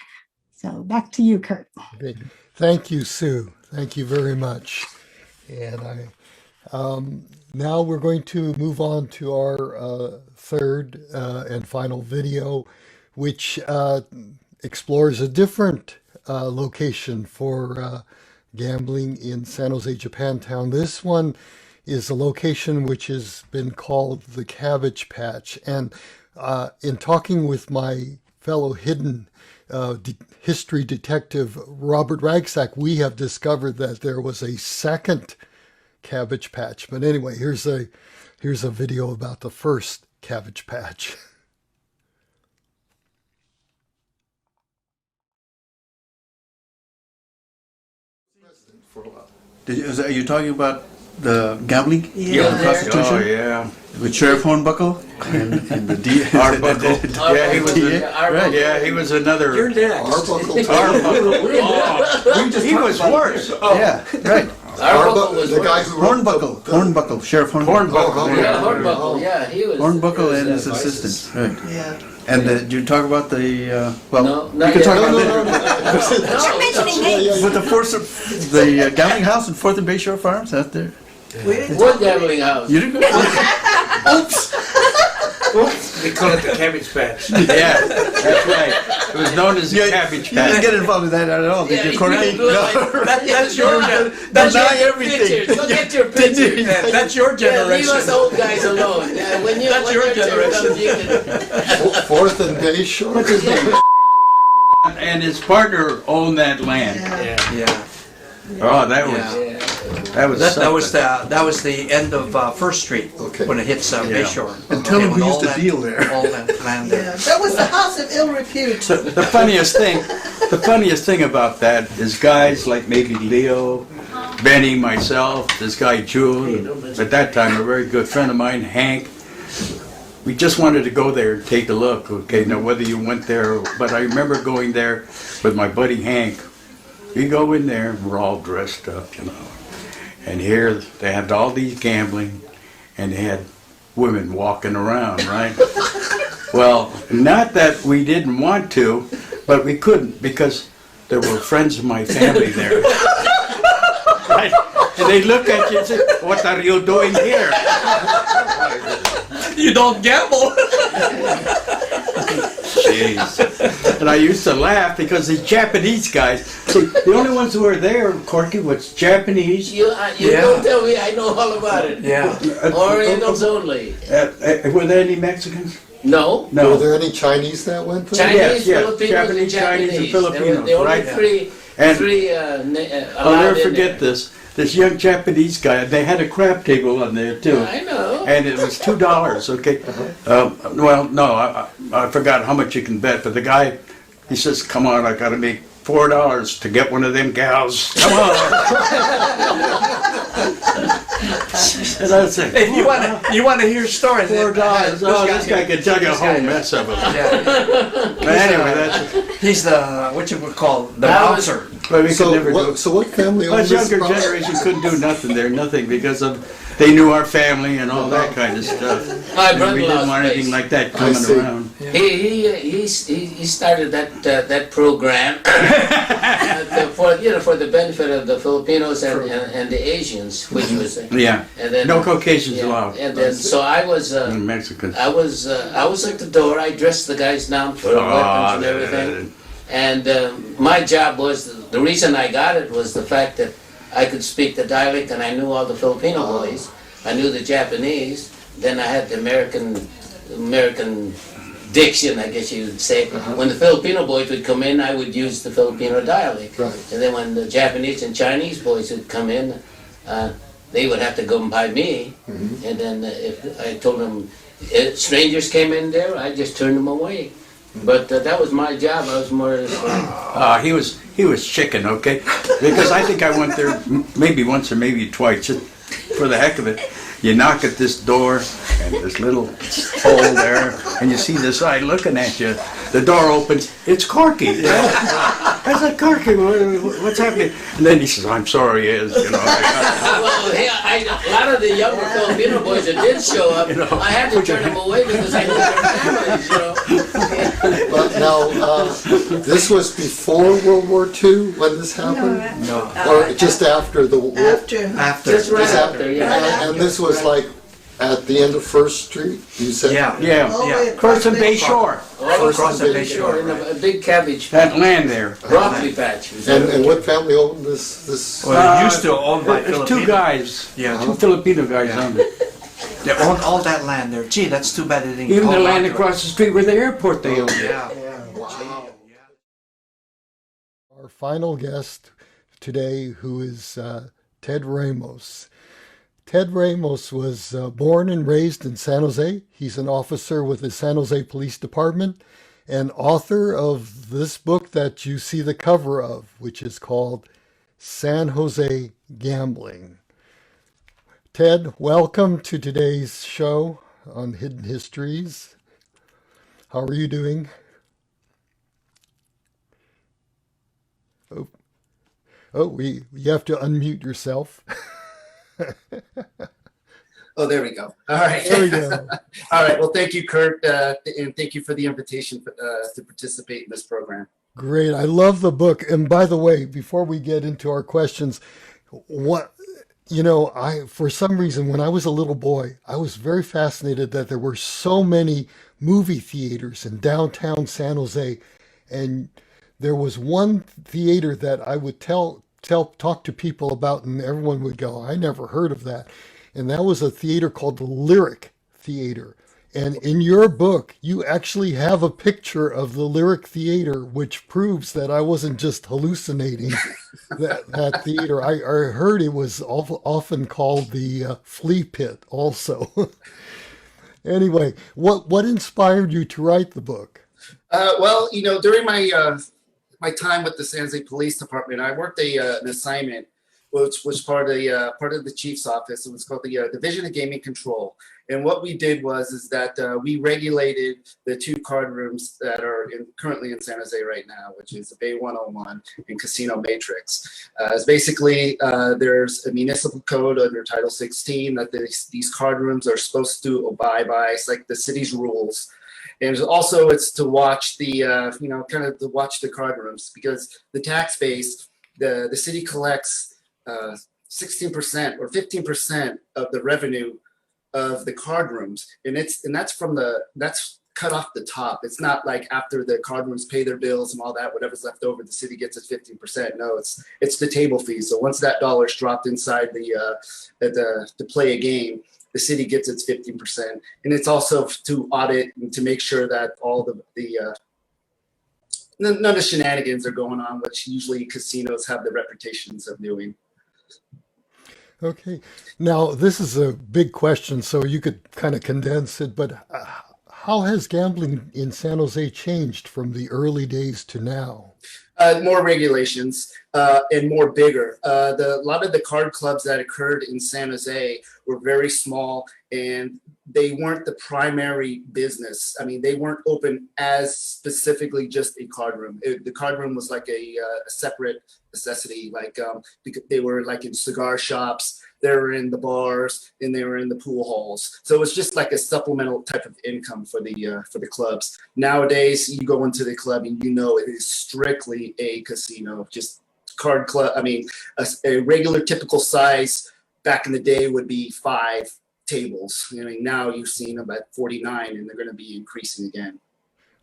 So back to you, Kurt. Thank you, Sue. Thank you very much. And now we're going to move on to our third and final video, which explores a different location for gambling in San Jose Japantown. This one is a location which has been called the Cabbage Patch. And in talking with my fellow hidden history detective, Robert Ragsac, we have discovered that there was a second Cabbage Patch. But anyway, here's a video about the first Cabbage Patch. Are you talking about the gambling? Yeah. The prostitution? Oh, yeah. With Sheriff Hornbuckle and the D. Arbuckle. Yeah, he was. Right. Yeah, he was another. You're next. Arbuckle. He was worse. Oh. Yeah, right. Arbuckle was the guy who Hornbuckle, Sheriff Hornbuckle. Yeah, Hornbuckle. Yeah, he was. Hornbuckle and his assistant. Right. Yeah. And did you talk about the? Well, No, you not can yet. talk about No, later. You're mentioning names. With the the gambling house in 4th and Bayshore Farms out there. What gambling house? You didn't go. Oops. Oops. They call it the Cabbage Patch. Yeah, that's right. It was known as the Cabbage You didn't Patch. get involved in that at all, did you, Corky? That's your Deny everything. Pictures. Go get your pictures. That's your Yeah, leave generation. us old guys alone. Yeah, when you, That's when your turn generation. comes, you can- 4th and Bayshore. And his partner owned that land. Yeah. Oh, that was that was That was the end of 1st Street when it hits Bayshore. And tell them With who all used to that- deal there. All that land there. Yeah, that was the house of ill repute. the funniest thing about that is guys like maybe Leo, Benny, myself, this guy June, at that time a very good friend of mine, Hank. We just wanted to go there and take a look. Okay, now whether you went there, but I remember going there with my buddy Hank. We go in there, we're all dressed up, you know. And here they had all these gambling, and they had women walking around, right? Well, not that we didn't want to, but we couldn't because there were friends of my family there. Right? And they look at you and say, "What are you doing here? You don't gamble." Jeez. And I used to laugh because these Japanese guys, see, the only ones who were there, Corky, was Japanese. You don't tell me, I know all about it. Yeah. Orientals only. Were there any Mexicans? No. Were there any Chinese that went there? Chinese, Yes, Filipinos, Japanese, and Japanese. Chinese, and Filipinos, There were right? only And three I'll allowed never in forget there. this young Japanese guy. They had a crab table on there too. I know. And it was $2. Okay. Well, no, I forgot how much you can bet. But the guy, he says, "Come on, I got to make $4 to get one of them gals. Come on." And I said, Hey, you want to hear stories? $4. Oh, this guy can tell you a whole mess of them. But anyway, he's the what you would call the bouncer. But we could never do it. So what family owned Us this younger property? generation couldn't do nothing there, nothing, because of they knew our family and all that kind of stuff. My And we brother-in-law's didn't want anything place. like that coming around. He started that program for the benefit of the Filipinos and the Asians, which was Yeah. and then, No Caucasians allowed. And then so I was Mexicans. I was at the door. I dressed the guys down for weapons and everything. And my job was the reason I got it was the fact that I could speak the dialect and I knew all the Filipino boys. I knew the Japanese. Then I had the American diction, I guess you would say. When the Filipino boys would come in, I would use the Filipino dialect. And then when the Japanese and Chinese boys would come in, they would have to go by me. And then if I told them if strangers came in there, I just turned them away. But that was my job. I was more. He was chicken, okay? Because I think I went there maybe once or maybe twice, just for the heck of it. You knock at this door, and this little hole there, and you see this eye looking at you. The door opens. It's Corky. I said, "Corky, what's happening?" And then he says, "I'm sorry, a lot of the younger Filipino boys that did show up, I had to turn them away because I knew their families, But now, this was before World War II when this happened? No. Or just after the war? After. Just right after, yeah. And this was like at the end of First Street, you said? Yeah. Across the Bay Shore. Across the Bay Shore, in a big cabbage That land there. broccoli patch. And what family owned this? Well, it used to own by There's Filipino. two guys. Yeah. Two Filipino guys owned it. They own all that land there. Gee, that's too bad they didn't. Even the hold land on to it. across the street where the airport they owned it. Yeah. Our final guest today, who is Ted Ramos. Ted Ramos was born and raised in San Jose. He's an officer with the San Jose Police Department and author of this book that you see the cover of, which is called San Jose Gambling. Ted, welcome to today's show on Hidden Histories. How are you doing? You have to unmute yourself. Oh, there we go. All right. There we go. All right. Well, thank you, Kurt, and thank you for the invitation to participate in this program. Great. I love the book. And by the way, before we get into our questions, for some reason, when I was a little boy, I was very fascinated that there were so many movie theaters in downtown San Jose. And there was one theater that I would talk to people about, and everyone would go, "I never heard of that." And that was a theater called the Lyric Theater. And in your book, you actually have a picture of the Lyric Theater, which proves that I wasn't just hallucinating that theater. I heard it was often called the Flea Pit also. Anyway, what inspired you to write the book? Well, during my time with the San Jose Police Department, I worked an assignment which was part of the chief's office. It was called the Division of Gaming Control. And what we did was that we regulated the two card rooms that are currently in San Jose right now, which is Bay 101 and Casino Matrix. It's basically, there's a municipal code under Title 16 that these card rooms are supposed to abide by. It's like the city's rules. And also it's to watch the, kind of to watch the card rooms, because the tax base, the city collects 16% or 15% of the revenue of the card rooms. And that's cut off the top. It's not like after the card rooms pay their bills and all that, whatever's left over, the city gets its 15%. No, it's the table fee. So once that dollar's dropped inside to play a game, the city gets its 15%. And it's also to audit and to make sure that all none of the shenanigans are going on, which usually casinos have the reputations of doing. Okay. Now, this is a big question, so you could kind of condense it, but how has gambling in San Jose changed from the early days to now? More regulations and more bigger. A lot of the card clubs that occurred in San Jose were very small, and they weren't the primary business. I mean, they weren't open as specifically just a card room. The card room was like a separate necessity, like because they were like in cigar shops, they were in the bars, and they were in the pool halls. So it was just like a supplemental type of income for the clubs. Nowadays, you go into the club and it is strictly a casino, just card club. I mean, a regular typical size back in the day would be 5 tables. I mean, now you've seen about 49, and they're going to be increasing again.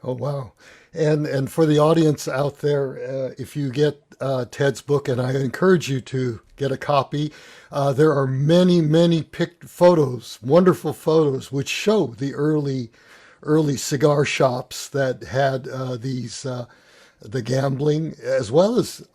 Oh, wow. And for the audience out there, if you get Ted's book, and I encourage you to get a copy, there are many, many photos, wonderful photos, which show the early cigar shops that had the gambling, as well as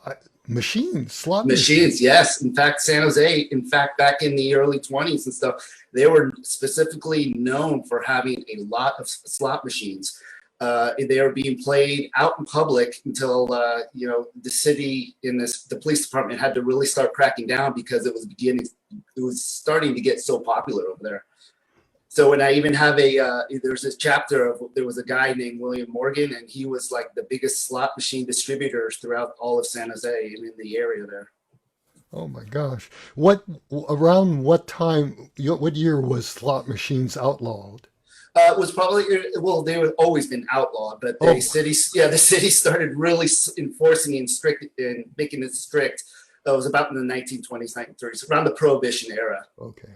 machines, slot machines. Yes. In fact, San Jose, back in the early 20s and stuff, they were specifically known for having a lot of slot machines. They were being played out in public until the city the police department had to really start cracking down, because it was starting to get so popular over there. So when I even have there's this chapter there was a guy named William Morgan, and he was like the biggest slot machine distributors throughout all of San Jose and in the area there. Oh my gosh. Around what time, what year was slot machines outlawed? It was probably, they have always been outlawed, but the city started really enforcing and making it strict. It was about in the 1920s, 1930s, around the Prohibition era. Okay.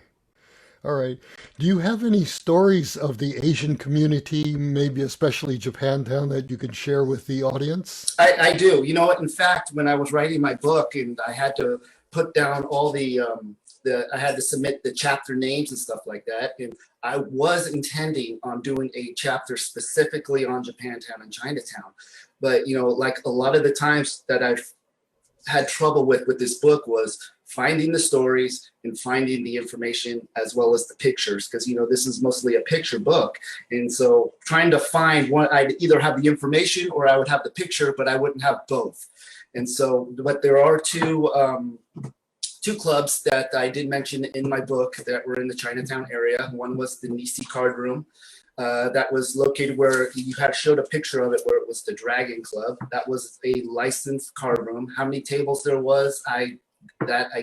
All right. Do you have any stories of the Asian community, maybe especially Japantown, that you can share with the audience? I do. You know what? In fact, when I was writing my book and I had to put down all I had to submit the chapter names and stuff like that, and I was intending on doing a chapter specifically on Japantown and Chinatown. But, like a lot of the times that I've had trouble with this book was finding the stories and finding the information as well as the pictures, because this is mostly a picture book, and so trying to find one, I'd either have the information or I would have the picture, but I wouldn't have both. And so, but there are two clubs that I did mention in my book that were in the Chinatown area. One was the Nisi Card Room, that was located where you had showed a picture of it, where it was the Dragon Club. That was a licensed card room. How many tables there was, I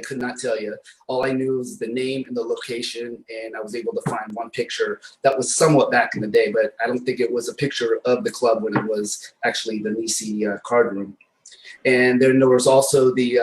could not tell you. All I knew was the name and the location, and I was able to find one picture that was somewhat back in the day, but I don't think it was a picture of the club when it was actually the Nisi Card Room. And then there was also the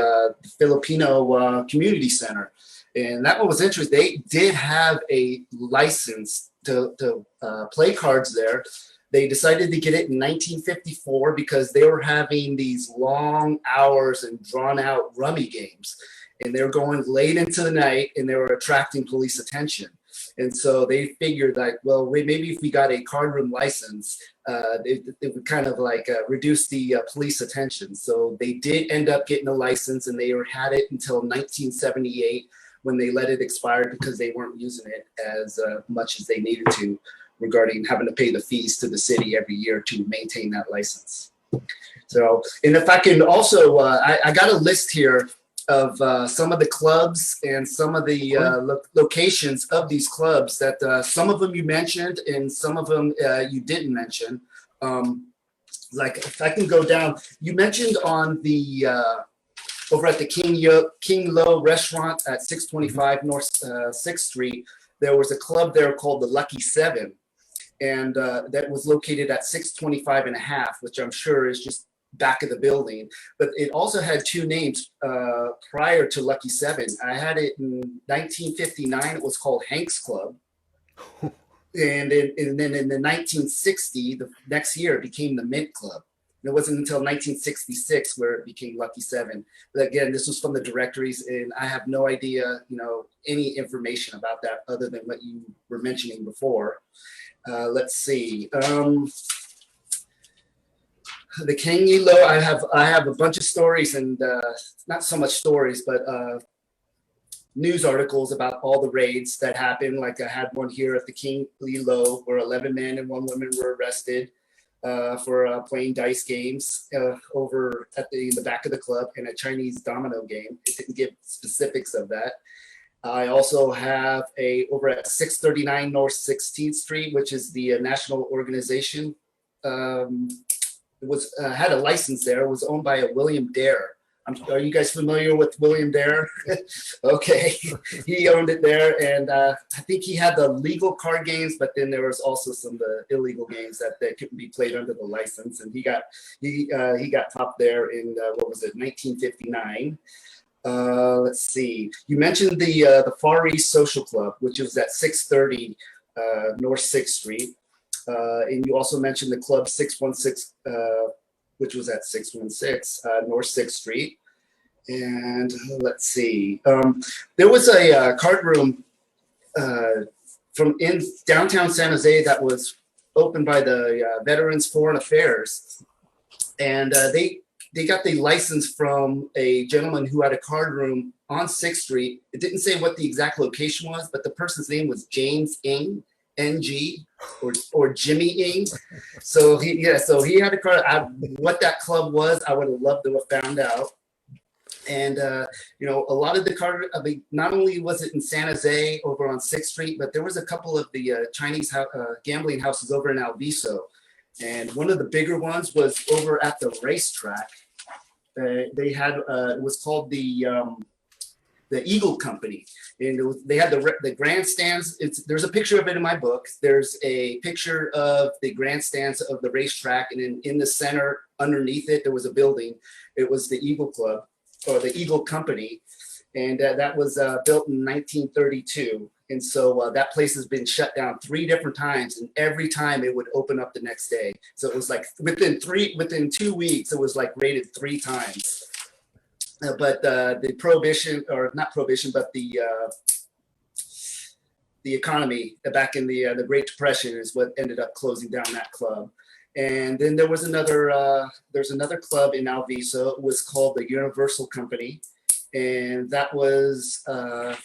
Filipino Community Center, and that one was interesting. They did have a license to play cards there. They decided to get it in 1954 because they were having these long hours and drawn out rummy games, and they were going late into the night, and they were attracting police attention. And so they figured like, well, maybe if we got a card room license, it would kind of like reduce the police attention. So they did end up getting a license, and they had it until 1978 when they let it expire because they weren't using it as much as they needed to, regarding having to pay the fees to the city every year to maintain that license. So, and if I can also, I got a list here of some of the clubs and some of the locations of these clubs that some of them you mentioned and some of them you didn't mention. Like if I can go down, you mentioned on the over at the King Lo restaurant at 625 North 6th Street, there was a club there called the Lucky Seven. and that was located at 625 and a half, which I'm sure is just back of the building. But it also had two names prior to Lucky Seven. I had it in 1959. It was called Hank's Club. And then in the 1960, the next year, it became the Mint Club. And it wasn't until 1966 where it became Lucky Seven. But again, this was from the directories, and I have no idea, any information about that other than what you were mentioning before. Let's see. The King Elo, I have a bunch of stories, and not so much stories, but news articles about all the raids that happened. Like I had one here at the King Elo where 11 men and 1 woman were arrested for playing dice games over at the back of the club in a Chinese domino game. It didn't give specifics of that. I also have over at 639 North 16th Street, which is the national organization. It had a license there. It was owned by a William Dare. Are you guys familiar with William Dare? Okay, he owned it there, and I think he had the legal card games, but then there was also some of the illegal games that couldn't be played under the license, and he got top there in 1959. Let's see. You mentioned the Far East Social Club, which was at 630 North 6th Street, and you also mentioned the Club 616. Which was at 616 North 6th Street. And let's see, there was a card room from in downtown San Jose that was opened by the Veterans Foreign Affairs. And they got the license from a gentleman who had a card room on 6th Street. It didn't say what the exact location was, but the person's name was James Ng. NG or Jimmy Ng. So he had a card. What that club was, I would have loved to have found out. And a lot of the card, not only was it in San Jose over on 6th Street, but there was a couple of the Chinese gambling houses over in Alviso. And one of the bigger ones was over at the racetrack. They had it was called the Eagle Company, and they had the grandstands. There's a picture of it in my book. There's a picture of the grandstands of the racetrack, and in the center, underneath it, there was a building. It was the Eagle Club, or the Eagle Company, and that was built in 1932. And so that place has been shut down 3 different times, and every time it would open up the next day. So it was like within 2 weeks, it was like raided 3 times. But the prohibition, or not prohibition, but the economy back in the Great Depression is what ended up closing down that club. And then there was another club in Alviso. It was called the Universal Company, and that was the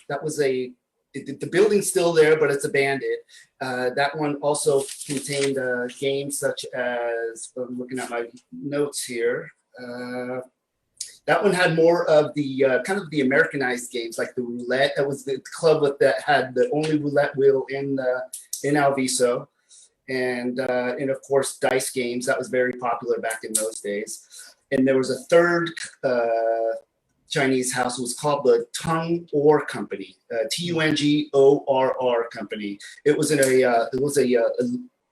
building's still there, but it's abandoned. That one also contained games such as, I'm looking at my notes here. That one had more of the kind of the Americanized games, like the roulette. That was the club that had the only roulette wheel in Alviso, and of course dice games. That was very popular back in those days. And there was a third Chinese house. It was called the Tung Or Company, Tungorr Company. It was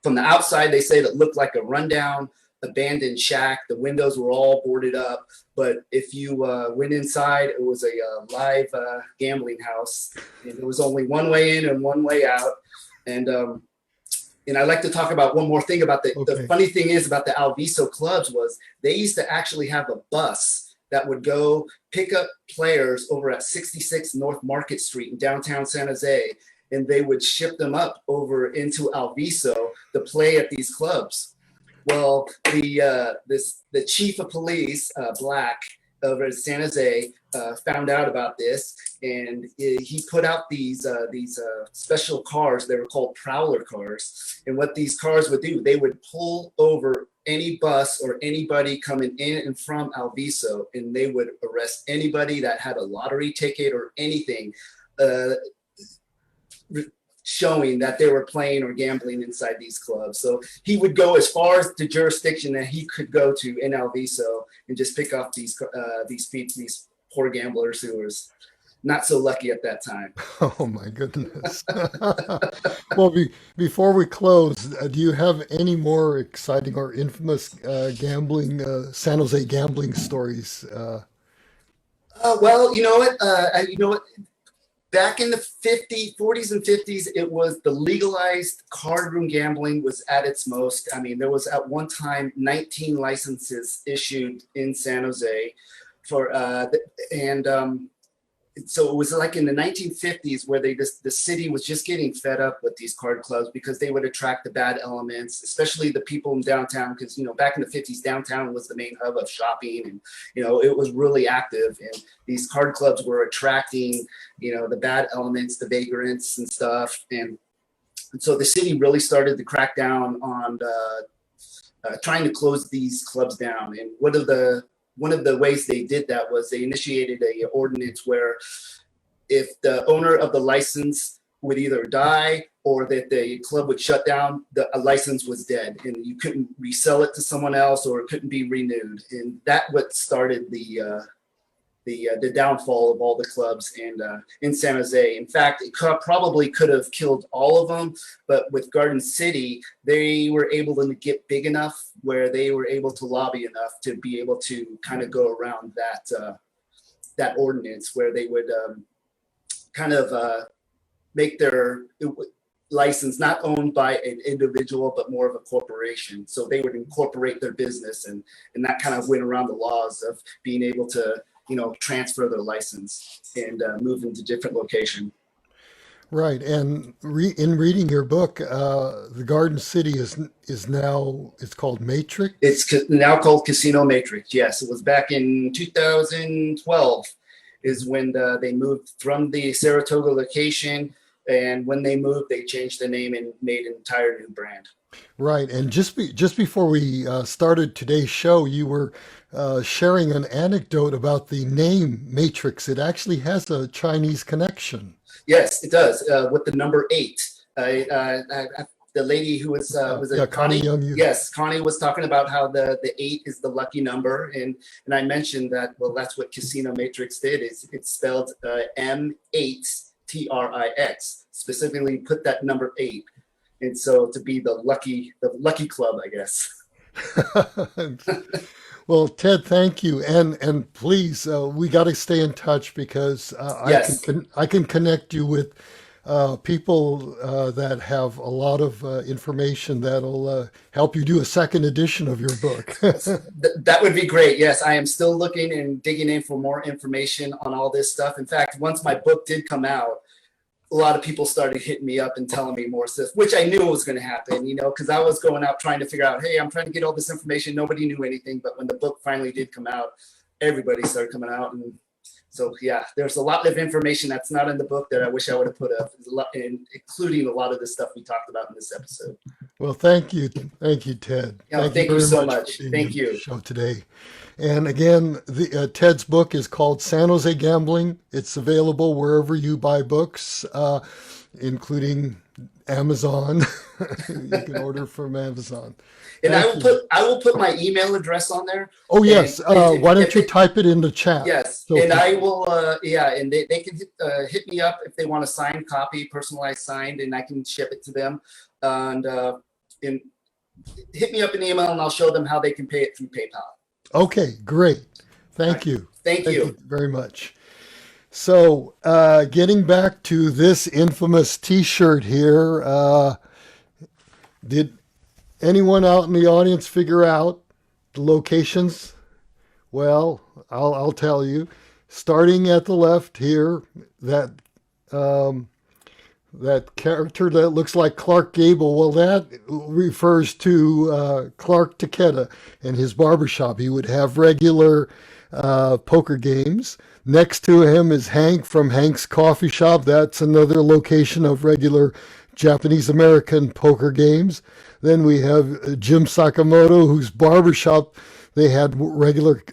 from the outside they say that looked like a rundown abandoned shack. The windows were all boarded up, but if you went inside, it was a live gambling house, and there was only one way in and one way out. And I'd like to talk about one more thing about the funny thing is about the Alviso clubs was they used to actually have a bus that would go pick up players over at 66 North Market Street in downtown San Jose, and they would ship them up over into Alviso to play at these clubs. Well, the chief of police, Black, over in San Jose, found out about this, and he put out these special cars. They were called prowler cars. And what these cars would do, they would pull over any bus or anybody coming in and from Alviso, and they would arrest anybody that had a lottery ticket or anything, showing that they were playing or gambling inside these clubs. So he would go as far as the jurisdiction that he could go to in Alviso and just pick off these poor gamblers who was not so lucky at that time. Oh my goodness. Well, before we close, do you have any more exciting or infamous gambling, San Jose gambling stories? Well, you know what? Back in the 40s and 50s, it was the legalized card room gambling was at its most. I mean, there was at one time 19 licenses issued in San Jose for, so it was like in the 1950s where the city was just getting fed up with these card clubs because they would attract the bad elements, especially the people in downtown. Because, back in the 50s, downtown was the main hub of shopping, and, it was really active. And these card clubs were attracting, the bad elements, the vagrants and stuff. And so the city really started to crack down on trying to close these clubs down. And one of the ways they did that was they initiated a ordinance where if the owner of the license would either die or that the club would shut down, a license was dead and you couldn't resell it to someone else or it couldn't be renewed. And that what started the downfall of all the clubs in San Jose. In fact, it probably could have killed all of them, but with Garden City, they were able to get big enough where they were able to lobby enough to be able to kind of go around that ordinance where they would make their license not owned by an individual, but more of a corporation. So they would incorporate their business and that kind of went around the laws of being able to transfer their license and move into different location. Right, and in reading your book, the Garden City is now, it's called Matrix? It's now called Casino Matrix, yes. It was back in 2012 is when they moved from the Saratoga location, and when they moved, they changed the name and made an entire new brand. Right, and just before we started today's show, you were sharing an anecdote about the name Matrix. It actually has a Chinese connection. Yes, it does, with the number 8. The lady who was Connie Young. Yes, Connie was talking about how the 8 is the lucky number, and I mentioned that, well, that's what Casino Matrix did. It's spelled M8TRIX. Specifically, put that number 8. And so to be the lucky club, I guess. Well, Ted, thank you, and please, we got to stay in touch because Yes. I can connect you with people that have a lot of information that'll help you do a second edition of your book. That would be great. Yes, I am still looking and digging in for more information on all this stuff. In fact, once my book did come out, a lot of people started hitting me up and telling me more stuff, which I knew was going to happen, because I was going out trying to figure out, hey, I'm trying to get all this information. Nobody knew anything. But when the book finally did come out, everybody started coming out. And so, yeah, there's a lot of information that's not in the book that I wish I would have put up, including a lot of the stuff we talked about in this episode. Well, thank you, Ted. Yeah, thank you so much. Thank you. For the show today. And again, Ted's book is called San Jose Gambling. It's available wherever you buy books, including Amazon. You can order from Amazon. And I will put my email address on there. Oh yes. Why don't you type it in the chat? Yes, So and I will. And they can hit me up if they want a signed copy, personalized signed, and I can ship it to them. And hit me up in the email, and I'll show them how they can pay it through PayPal. Okay, great. Thank you. Thank you very much. So, getting back to this infamous T-shirt here, did anyone out in the audience figure out the locations? Well, I'll tell you. Starting at the left here, that character that looks like Clark Gable, well, that refers to Clark Takeda and his barbershop. He would have regular poker games. Next to him is Hank from Hank's Coffee Shop. That's another location of regular Japanese-American poker games. Then we have Jim Sakamoto, whose barbershop, they had regular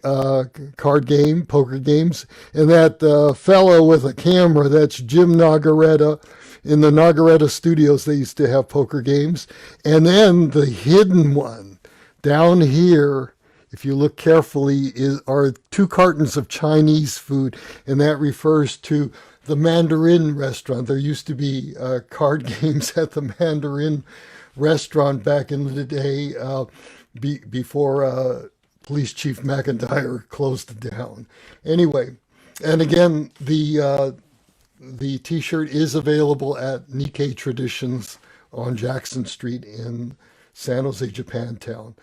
poker games. And that fellow with a camera, that's Jim Nagaretta. In the Nagaretta studios, they used to have poker games. And then the hidden one down here if you look carefully, are 2 cartons of Chinese food, and that refers to the Mandarin restaurant. There used to be card games at the Mandarin restaurant back in the day before Police Chief McIntyre closed it down. Anyway, and again, the T-shirt is available at Nikkei Traditions on Jackson Street in San Jose, Japantown.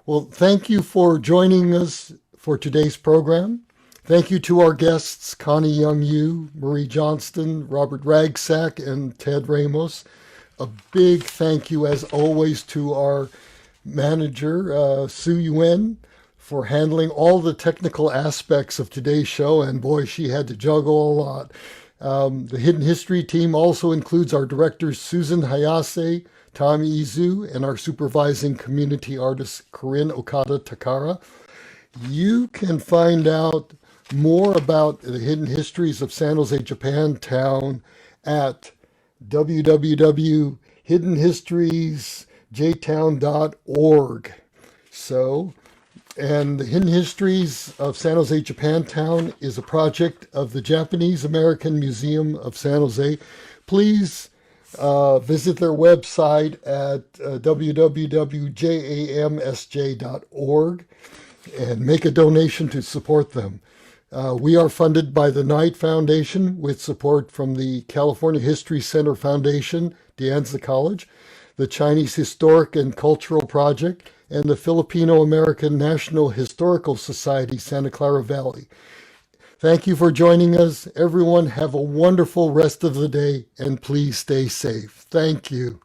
Well, thank you for joining us for today's program. Thank you to our guests, Connie Young-Yu, Marie Johnston, Robert Ragsac, and Ted Ramos. A big thank you, as always, to our manager, Sue Yuen, for handling all the technical aspects of today's show, and boy, she had to juggle a lot. The Hidden History team also includes our directors, Susan Hayase, Tommy Izu, and our supervising community artist, Corinne Okada Takara. You can find out more about the Hidden Histories of San Jose Japantown at www.hiddenhistoriesjtown.org. So, and the Hidden Histories of San Jose Japantown is a project of the Japanese American Museum of San Jose. Please visit their website at www.jamsj.org and make a donation to support them. We are funded by the Knight Foundation with support from the California History Center Foundation, De Anza College, the Chinese Historic and Cultural Project, and the Filipino American National Historical Society, Santa Clara Valley. Thank you for joining us. Everyone, have a wonderful rest of the day, and please stay safe. Thank you.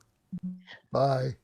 Bye.